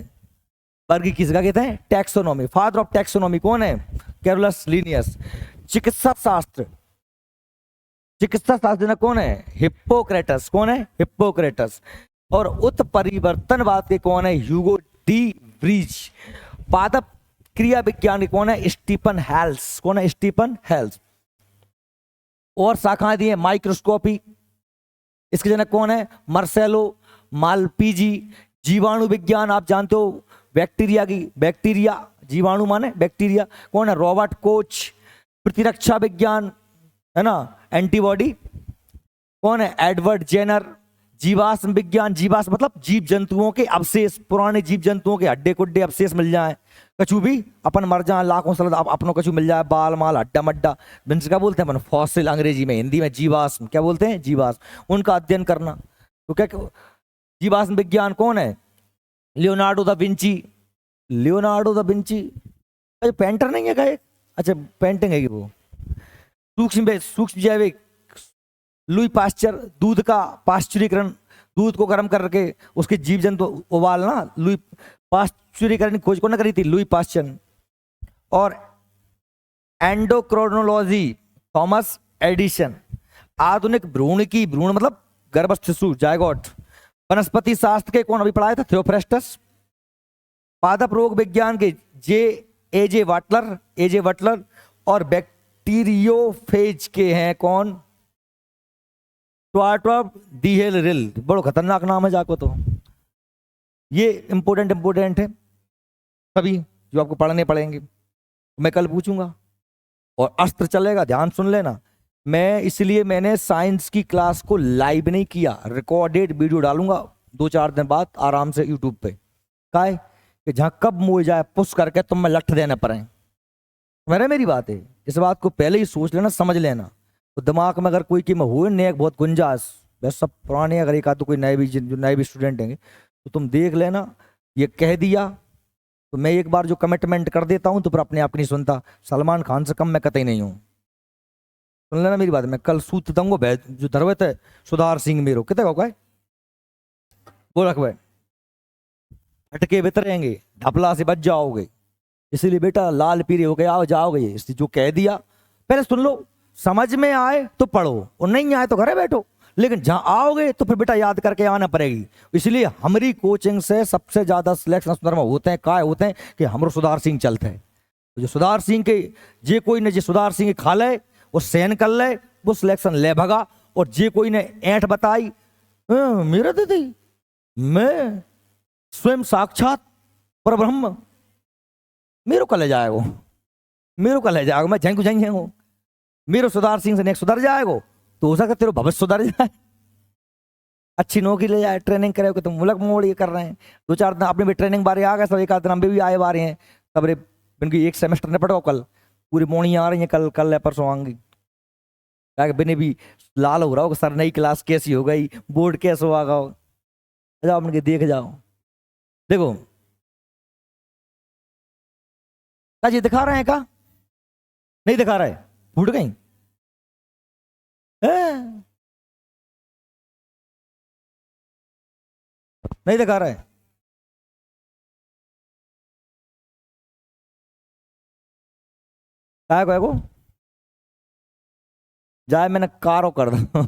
वर्गीकी से क्या कहते हैं? टैक्सोनॉमी। फादर ऑफ टैक्सोनॉमी कौन है? Carolus Linnaeus. चिकित्सा शास्त्र जनक कौन है? हिप्पोक्रेटस। कौन है? हिप्पोक्रेटस। और उत्परिवर्तनवाद के कौन है? Hugo de Vries. पादप क्रिया विज्ञान के कौन है? Stephen Hales. कौन है? Stephen Hales. और शाखाएं दी है माइक्रोस्कोपी, इसके जनक कौन है? Marcello Malpighi. जीवाणु विज्ञान आप जानते हो, बैक्टीरिया की, बैक्टीरिया जीवाणु माने बैक्टीरिया। कौन है? Robert Koch. प्रतिरक्षा विज्ञान है ना, एंटीबॉडी। कौन है? Edward Jenner. जीवाश्म विज्ञान, जीवाश्म मतलब जीव जंतुओं के अवशेष, पुराने जीव जंतुओं के हड्डे कुड्डे अवशेष मिल जाए। कछु भी अपन मर जाए लाखों साल, अपनों कछु मिल जाए, बाल माल हड्डा मड्डा, जिनसे क्या बोलते हैं अपन? फॉसिल अंग्रेजी में, हिंदी में जीवाश्म। क्या बोलते हैं? जीवाश्म। उनका अध्ययन करना। तो क्या जीवाश्म विज्ञान कौन है? Leonardo da Vinci. Leonardo da Vinci painter नहीं है क्या एक? अच्छा पेंटिंग है कि वो। सूक्ष्म जैविक, लुई पास्चर। दूध का पाश्चुरीकरण, दूध को गर्म करके उसके जीव जंतु उबालना, लुई पाश्चुरीकरण की खोज कौन करी थी? Louis Pasteur. और एंडोक्रोनोलॉजी, थॉमस एडिसन। आधुनिक भ्रूण की, भ्रूण मतलब गर्भस्थ शिशु, जायगोट। वनस्पति शास्त्र के कौन अभी पढ़ाए थे? थियोफ्रेस्टस। पादप रोग विज्ञान के एजे वाटलर। और बैक्टीरियोफेज के हैं कौन? ट्वार्टॉप डीहेल। बड़ो खतरनाक नाम है जाको। तो ये इंपोर्टेंट है सभी, जो आपको पढ़ने पड़ेंगे, मैं कल पूछूंगा। और अस्त्र चलेगा, ध्यान सुन लेना। मैं इसलिए मैंने साइंस की क्लास को लाइव नहीं किया, रिकॉर्डेड वीडियो डालूंगा 2-4 दिन बाद आराम से यूट्यूब पे। काय कि जहां कब मुझे जाए पुश करके तुम में लठ देना पड़े। मेरी बात है, इस बात को पहले ही सोच लेना, समझ लेना। तो दिमाग में अगर कोई कि मैं हुए नेक बहुत गुंजाइश, वैसे सब पुराने, अगर एक आध तो कोई नए भी स्टूडेंट हैं तो तुम देख लेना। ये कह दिया तो मैं एक बार जो कमिटमेंट कर देता हूं तो फिर अपने आप नहीं सुनता। सलमान खान से कम मैं कतई नहीं हूं, सुन लेना मेरी बात। मैं कल सूत दूंगा जो धरवत है सुधार सिंह मेरो कितने का वो रख भाई, हटके बितरेंगे, ढपला से बच जाओगे। इसीलिए बेटा लाल पीरे हो गए आओ जाओगे, इसलिए जो कह दिया पहले सुन लो, समझ में आए तो पढ़ो और नहीं आए तो घरे बैठो, लेकिन जहां आओगे तो फिर बेटा याद करके आना पड़ेगी। इसलिए हमारी कोचिंग से सबसे ज्यादा सिलेक्शन सुंदरमा होते हैं, काय होते हैं कि हमरो सुधार सिंह चलते हैं। तो जो सुधार सिंह के जे कोई ने जे सुधार सिंह खा ले वो सहन कर ले, वो सिलेक्शन ले भगा। और जे कोई ने ऐंठ बताई मेरा दीदी मैं स्वयं साक्षात पर ब्रह्म, मेरो कल जाएगो, मेरो कल जाएगा, मैं झंकू झंकू मेरो सुधार सिंह से नेक्स्ट सुधर जाएगो तो हो सकता तेरे भविष्य सुधर जाए, अच्छी नौकरी ले जाए, ट्रेनिंग करे कि तुम मुलक मोड़ ये कर रहे हैं। 2-4 दिन अपने भी ट्रेनिंग बारे आ गए, सब एक आध दिन भी आए बारे हैं तब रे इनकी एक सेमेस्टर ने पढ़ो, कल पूरी मोर्निंग आ रही है, कल है परसों आएंगी। बिने भी लाल हो रहा हो सर नई क्लास कैसी हो गई, बोर्ड कैसे हो आगा, जाओ उनके देख जाओ। देखो क्या जी दिखा रहे हैं, का नहीं दिखा रहे, फूट गई नहीं दिखा रहा है। काय को जाए मैंने कारो कर दो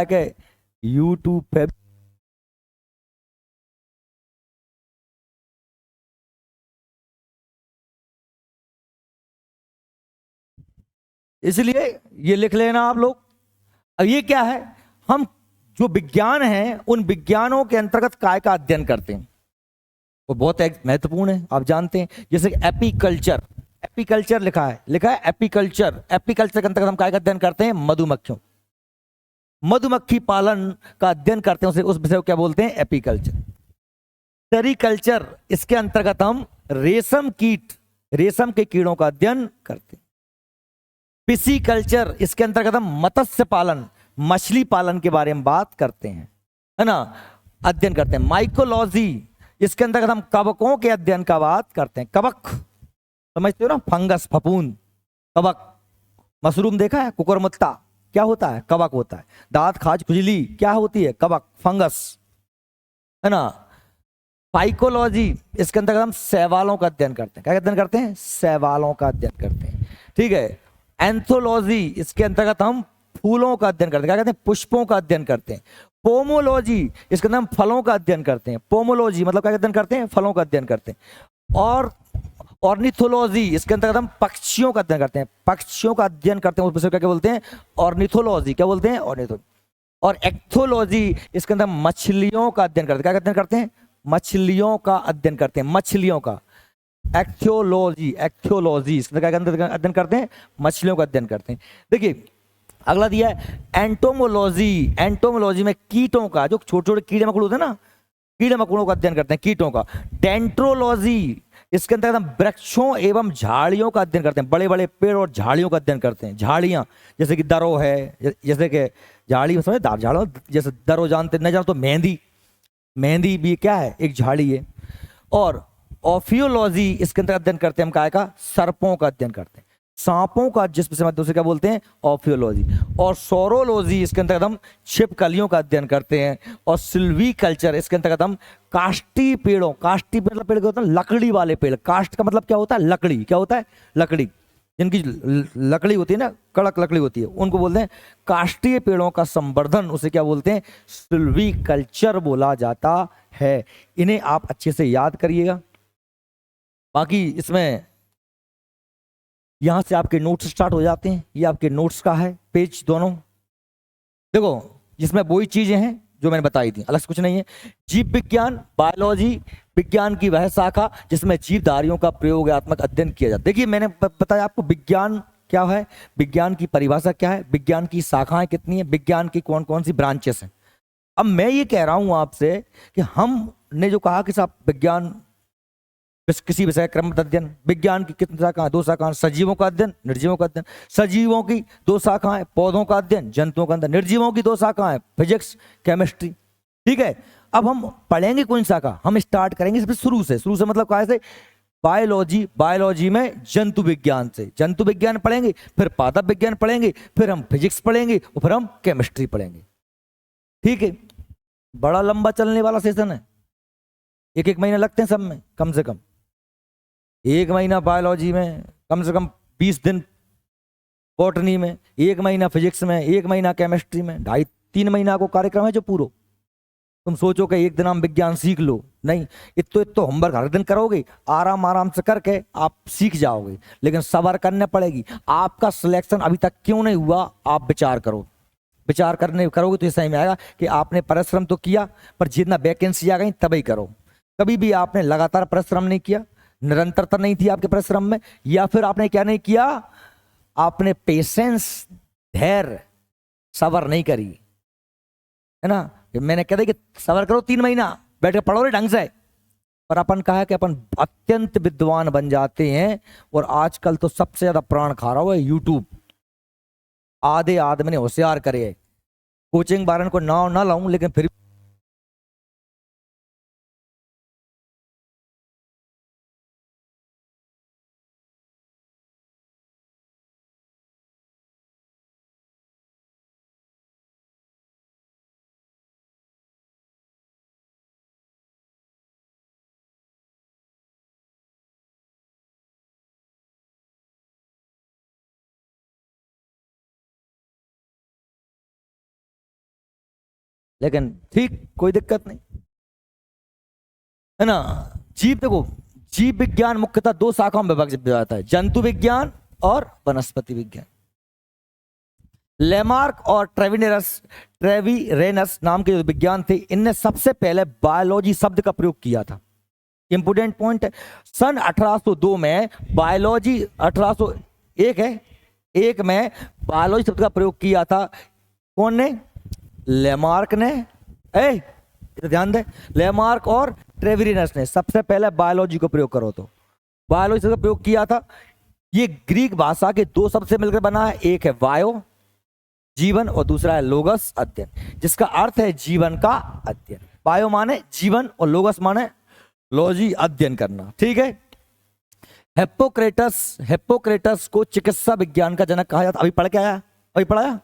के यूट्यूब पे इसलिए ये लिख लेना आप लोग। अब ये क्या है, हम जो विज्ञान है उन विज्ञानों के अंतर्गत काय का अध्ययन करते हैं, वो बहुत महत्वपूर्ण है। आप जानते हैं जैसे एपीकल्चर, एपीकल्चर लिखा है एपीकल्चर, एपीकल्चर के अंतर्गत हम काय का अध्ययन करते हैं? मधुमक्खियों, मधुमक्खी पालन का अध्ययन करते हैं, उस विषय को क्या बोलते हैं? एपीकल्चर। सेरीकल्चर, इसके अंतर्गत हम रेशम कीट, रेशम के कीड़ों का अध्ययन करते हैं। पिसीकल्चर, इसके अंतर्गत हम मत्स्य पालन, मछली पालन के बारे में बात करते हैं, है ना, अध्ययन करते हैं। माइकोलॉजी, इसके अंतर्गत हम कवकों के अध्ययन का बात करते हैं। कवक समझते हो ना, फंगस, फफूंद, कवक। मशरूम देखा है, कुकुरमुत्ता क्या होता है? कवक होता है। दांत खाज खुजली क्या होती है? कवक, फंगस, है ना। फाइकोलॉजी, इसके अंतर्गत हम शैवालों का अध्ययन करते हैं। क्या अध्ययन करते हैं? शैवालों का अध्ययन करते हैं, ठीक है। एंथोलॉजी, इसके अंतर्गत हम फूलों का अध्ययन करते हैं। क्या कहते हैं? पुष्पों का अध्ययन करते हैं। पोमोलॉजी, इसके अंदर हम फलों का अध्ययन करते हैं। पोमोलॉजी मतलब क्या अध्ययन करते हैं? फलों का अध्ययन करते हैं। और ऑर्निथोलॉजी, इसके अंतर्गत हम पक्षियों का अध्ययन करते हैं, पक्षियों का अध्ययन करते हैं, उस विषय क्या बोलते हैं? ऑर्निथोलॉजी। क्या बोलते हैं? ऑर्निथोलॉजी। और एक्थोलॉजी इसके अंदर मछलियों का अध्ययन करते हैं। क्या अध्ययन करते हैं? मछलियों का अध्ययन करते हैं, मछलियों का। एक्थियोलॉजी, एक्थियोलॉजी इसके क्या अध्ययन करते हैं? मछलियों का अध्ययन करते हैं। देखिए अगला दिया है एंटोमोलॉजी। एंटोमोलॉजी में कीटों का, जो छोटे छोटे कीड़े मकोड़े होते हैं ना, कीड़े मकोड़ों का अध्ययन करते हैं, कीटों का। डेंट्रोलॉजी इसके अंदर हम वृक्षों एवं झाड़ियों का अध्ययन करते हैं, बड़े बड़े पेड़ और झाड़ियों का अध्ययन करते हैं। झाड़ियां जैसे कि दरो है, जैसे कि झाड़ी समझे, झाड़ो जैसे दरो जानते न जानो तो मेहंदी, मेहंदी भी क्या है? एक झाड़ी है। और ऑफियोलॉजी इसके अंदर अध्ययन करते हैं हम काय का? सर्पों का अध्ययन करते हैं, सांपों का, जिस से माध्यम से क्या बोलते हैं? ऑफियोलॉजी। और सोरोलॉजी इसके अंतर्गत हम छिपकलियों का अध्ययन करते हैं। और सिल्वी कल्चर इसके अंतर्गत हम काष्टी पेड़ों, काष्टी मतलब पेड़ क्या होता है? लकड़ी वाले पेड़। काष्ट का मतलब क्या होता है? लकड़ी। क्या होता है? लकड़ी। जिनकी लकड़ी होती है ना, कड़क लकड़ी होती है, उनको बोलते हैं काष्टीय पेड़ों का संवर्धन, उसे क्या बोलते हैं? सिल्वी कल्चर बोला जाता है। इन्हें आप अच्छे से याद करिएगा। बाकी इसमें यहां से आपके नोट्स स्टार्ट हो जाते हैं। ये आपके नोट्स का है पेज दोनों। देखो इसमें वही चीजें हैं जो मैंने बताई थी, अलग से कुछ नहीं है। जीव विज्ञान, बायोलॉजी विज्ञान की वह शाखा जिसमें जीवधारियों का प्रयोगात्मक अध्ययन किया जाता है। देखिए मैंने बताया आपको विज्ञान क्या है, विज्ञान की परिभाषा क्या है, विज्ञान की शाखाएं कितनी है, विज्ञान की कौन कौन सी ब्रांचेस हैं। अब मैं ये कह रहा हूं आपसे कि हमने जो कहा कि साहब विज्ञान किसी विषय क्रमबद्ध अध्ययन, विज्ञान की कितनी शाखाएं? 2 शाखाएं, सजीवों का अध्ययन, निर्जीवों का अध्ययन। सजीवों की 2 शाखाएं, पौधों का अध्ययन, जंतुओं का अध्ययन। निर्जीवों की 2 शाखाएं, फिजिक्स, केमिस्ट्री। ठीक है, अब हम पढ़ेंगे कौन शाखा? हम स्टार्ट करेंगे सबसे शुरू से। शुरू से मतलब कहा से? बायोलॉजी। बायोलॉजी में जंतु विज्ञान से, जंतु विज्ञान पढ़ेंगे, फिर पादप विज्ञान पढ़ेंगे, फिर हम फिजिक्स पढ़ेंगे और फिर हम केमिस्ट्री पढ़ेंगे। ठीक है, बड़ा लंबा चलने वाला सेशन है, 1-1 महीना लगते हैं सब में, कम से कम 1 महीना बायोलॉजी में, कम से कम 20 दिन बॉटनी में, 1 महीना फिजिक्स में, 1 महीना केमिस्ट्री में, 2.5-3 महीना को कार्यक्रम है जो पूरा। तुम सोचो कि एक दिन हम विज्ञान सीख लो, नहीं, इतो होमवर्क हर दिन करोगे, आराम आराम से करके आप सीख जाओगे, लेकिन सब्र करने पड़ेगी। आपका सिलेक्शन अभी तक क्यों नहीं हुआ, आप विचार करो। विचार करोगे तो ये सही में आएगा कि आपने परिश्रम तो किया, पर जितना वैकेंसी आ गई तभी करो। कभी भी आपने लगातार परिश्रम नहीं किया, निरंतरता नहीं थी आपके परिश्रम में, या फिर आपने क्या नहीं किया? आपने पेशेंस, धैर्य, सब्र नहीं करी, है ना। मैंने कह दिया कि सब्र करो 3 महीना, बैठ के पढ़ो रे ढंग से। पर अपन कहा कि अपन अत्यंत विद्वान बन जाते हैं, और आजकल तो सबसे ज्यादा प्राण खा रहा हुआ है यूट्यूब। आधे आदमी ने होशियार करे, कोचिंग बारन को नाव ना लाऊं, लेकिन फिर लेकिन ठीक, कोई दिक्कत नहीं, है ना। जीव, देखो जीव विज्ञान मुख्यतः 2 शाखाओं में विभाजित जाता है, जंतु विज्ञान और वनस्पति विज्ञान। लेमार्क और ट्रेविरेनस नाम के जो विज्ञान थे, इनने सबसे पहले बायोलॉजी शब्द का प्रयोग किया था। इंपोर्टेंट पॉइंट है, सन 1802 में बायोलॉजी, 1801 है, 1 में बायोलॉजी शब्द का प्रयोग किया था। कौन ने? लेमार्क ने। ध्यान दे, लेमार्क और ट्रेविरेनस ने सबसे पहले बायोलॉजी को प्रयोग करो तो बायोलॉजी शब्द का प्रयोग किया था। ये ग्रीक भाषा के 2 शब्द से मिलकर बना है, एक है बायो, जीवन, और दूसरा है लोगस, अध्ययन, जिसका अर्थ है जीवन का अध्ययन। बायो माने जीवन और लोगस माने लॉजी, अध्ययन करना। ठीक है। हिप्पोक्रेटस को चिकित्सा विज्ञान का जनक कहा जाता। अभी पढ़ के आया, अभी पढ़ाया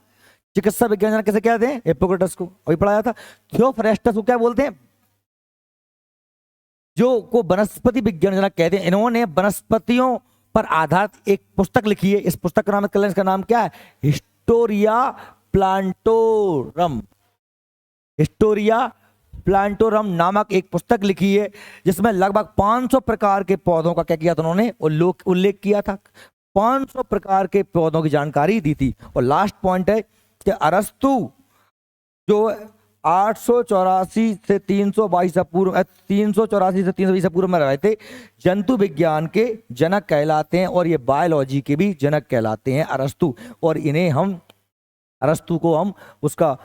चिकित्सा विज्ञान जनक कैसे कहते हैं? हिप्पोक्रेटस को अभी पढ़ाया था। थियोफ्रेस्टस को क्या बोलते हैं? जो को वनस्पति विज्ञान जनक कहते हैं। इन्होंने वनस्पतियों पर आधारित एक पुस्तक लिखी है। इस पुस्तक का नाम, इसका नाम क्या है? हिस्टोरिया प्लांटोरम। हिस्टोरिया प्लांटोरम नामक एक पुस्तक लिखी है, जिसमें लगभग 500 प्रकार के पौधों का क्या किया था उन्होंने? उल्लेख किया था। 500 प्रकार के पौधों की जानकारी दी थी। और लास्ट पॉइंट है कि अरस्तु जो 884 से 322 पूर्व 384 से 320 पूर्व में रहे थे, जंतु विज्ञान के जनक कहलाते हैं और ये बायोलॉजी के भी जनक कहलाते हैं अरस्तु। और इन्हें हम अरस्तु को हम उसका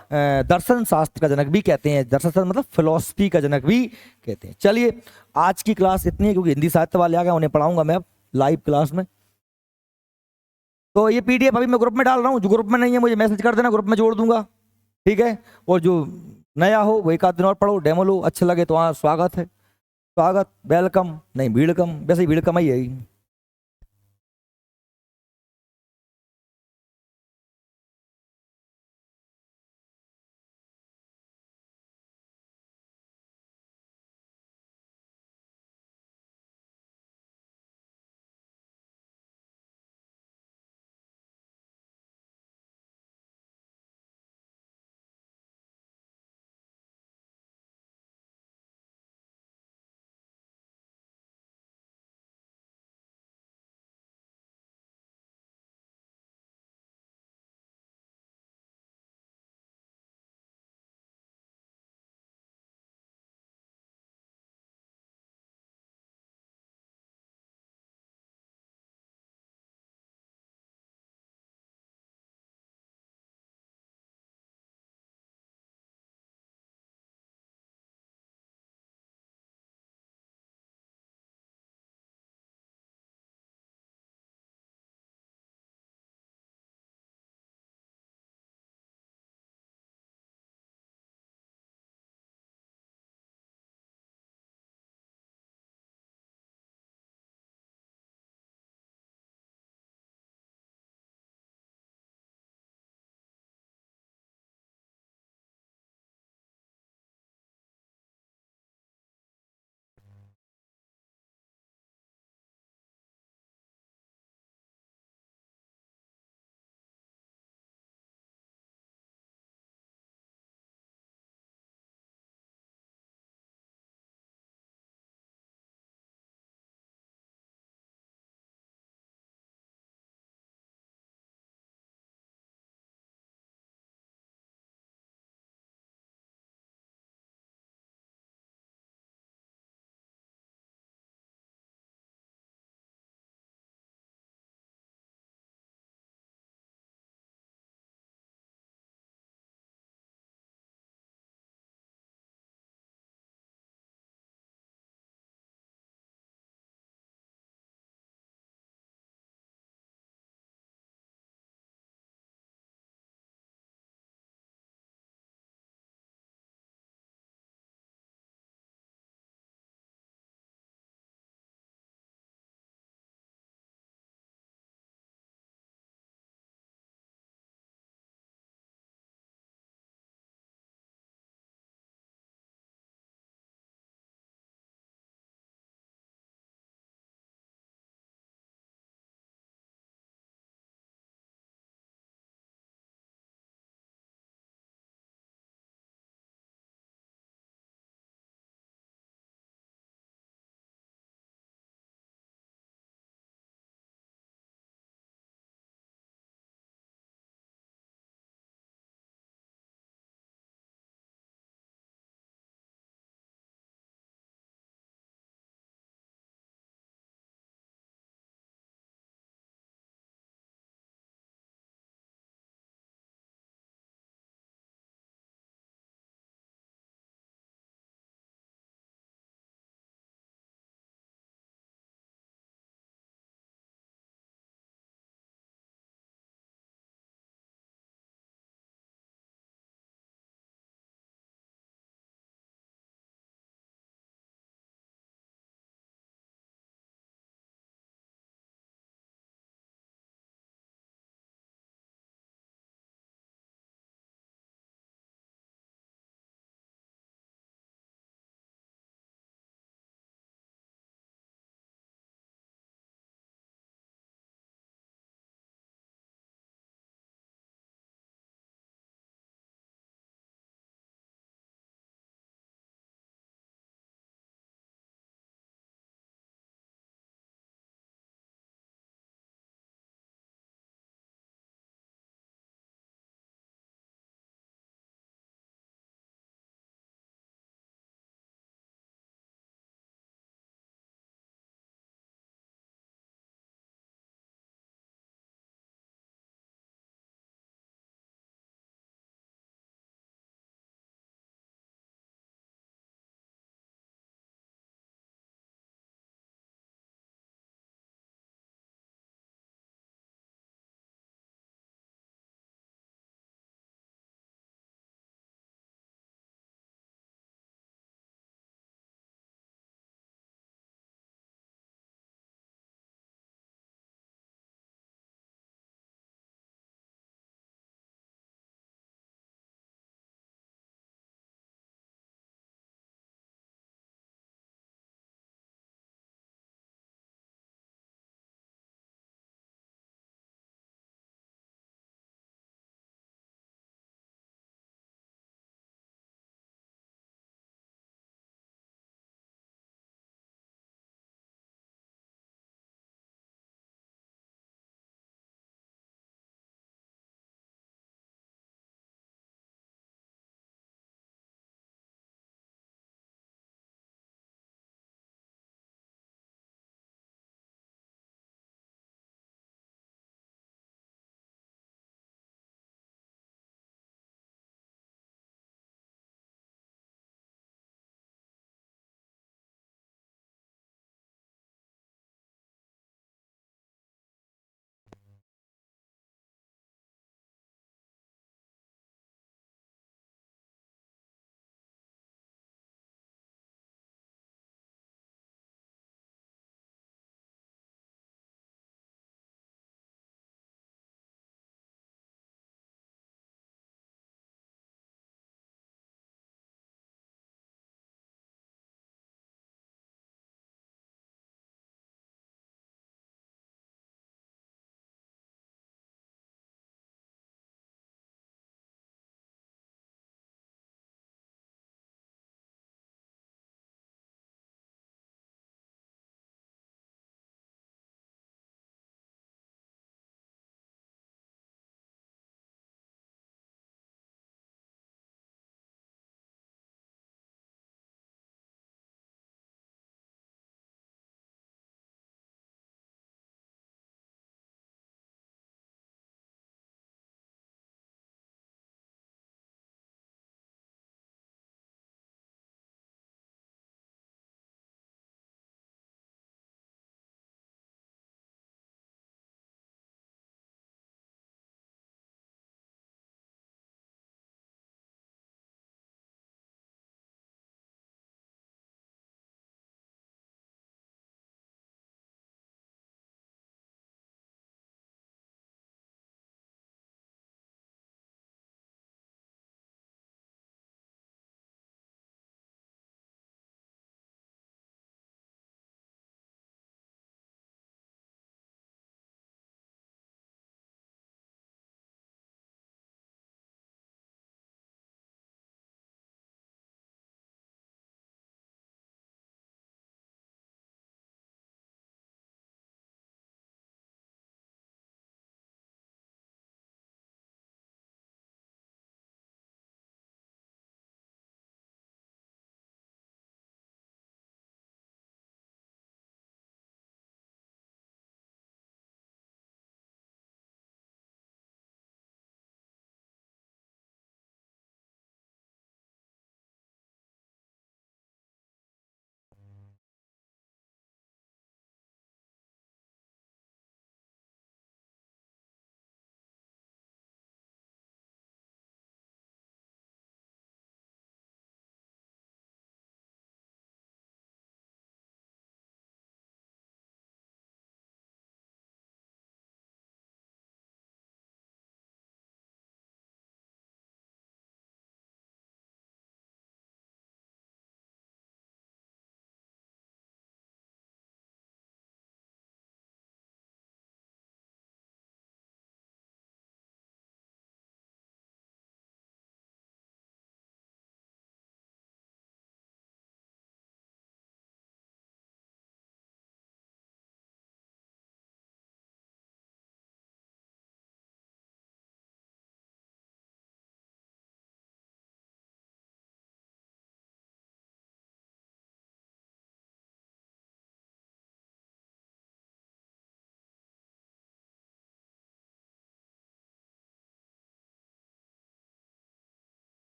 दर्शन शास्त्र का जनक भी कहते हैं, दर्शन शास्त्र मतलब फिलोसफी का जनक भी कहते हैं। चलिए आज की क्लास इतनी है, क्योंकि हिंदी साहित्य वाले आ गए, उन्हें पढ़ाऊंगा मैं अब लाइव क्लास में। तो ये पीडीएफ अभी मैं ग्रुप में डाल रहा हूँ, जो ग्रुप में नहीं है मुझे मैसेज कर देना, ग्रुप में जोड़ दूंगा, ठीक है। और जो नया हो वो एक आध दिन और पढ़ो, डेमो लो, अच्छा लगे तो वहाँ स्वागत है, स्वागत वेलकम नहीं भीड़ कम, वैसे ही भीड़ कम ही है।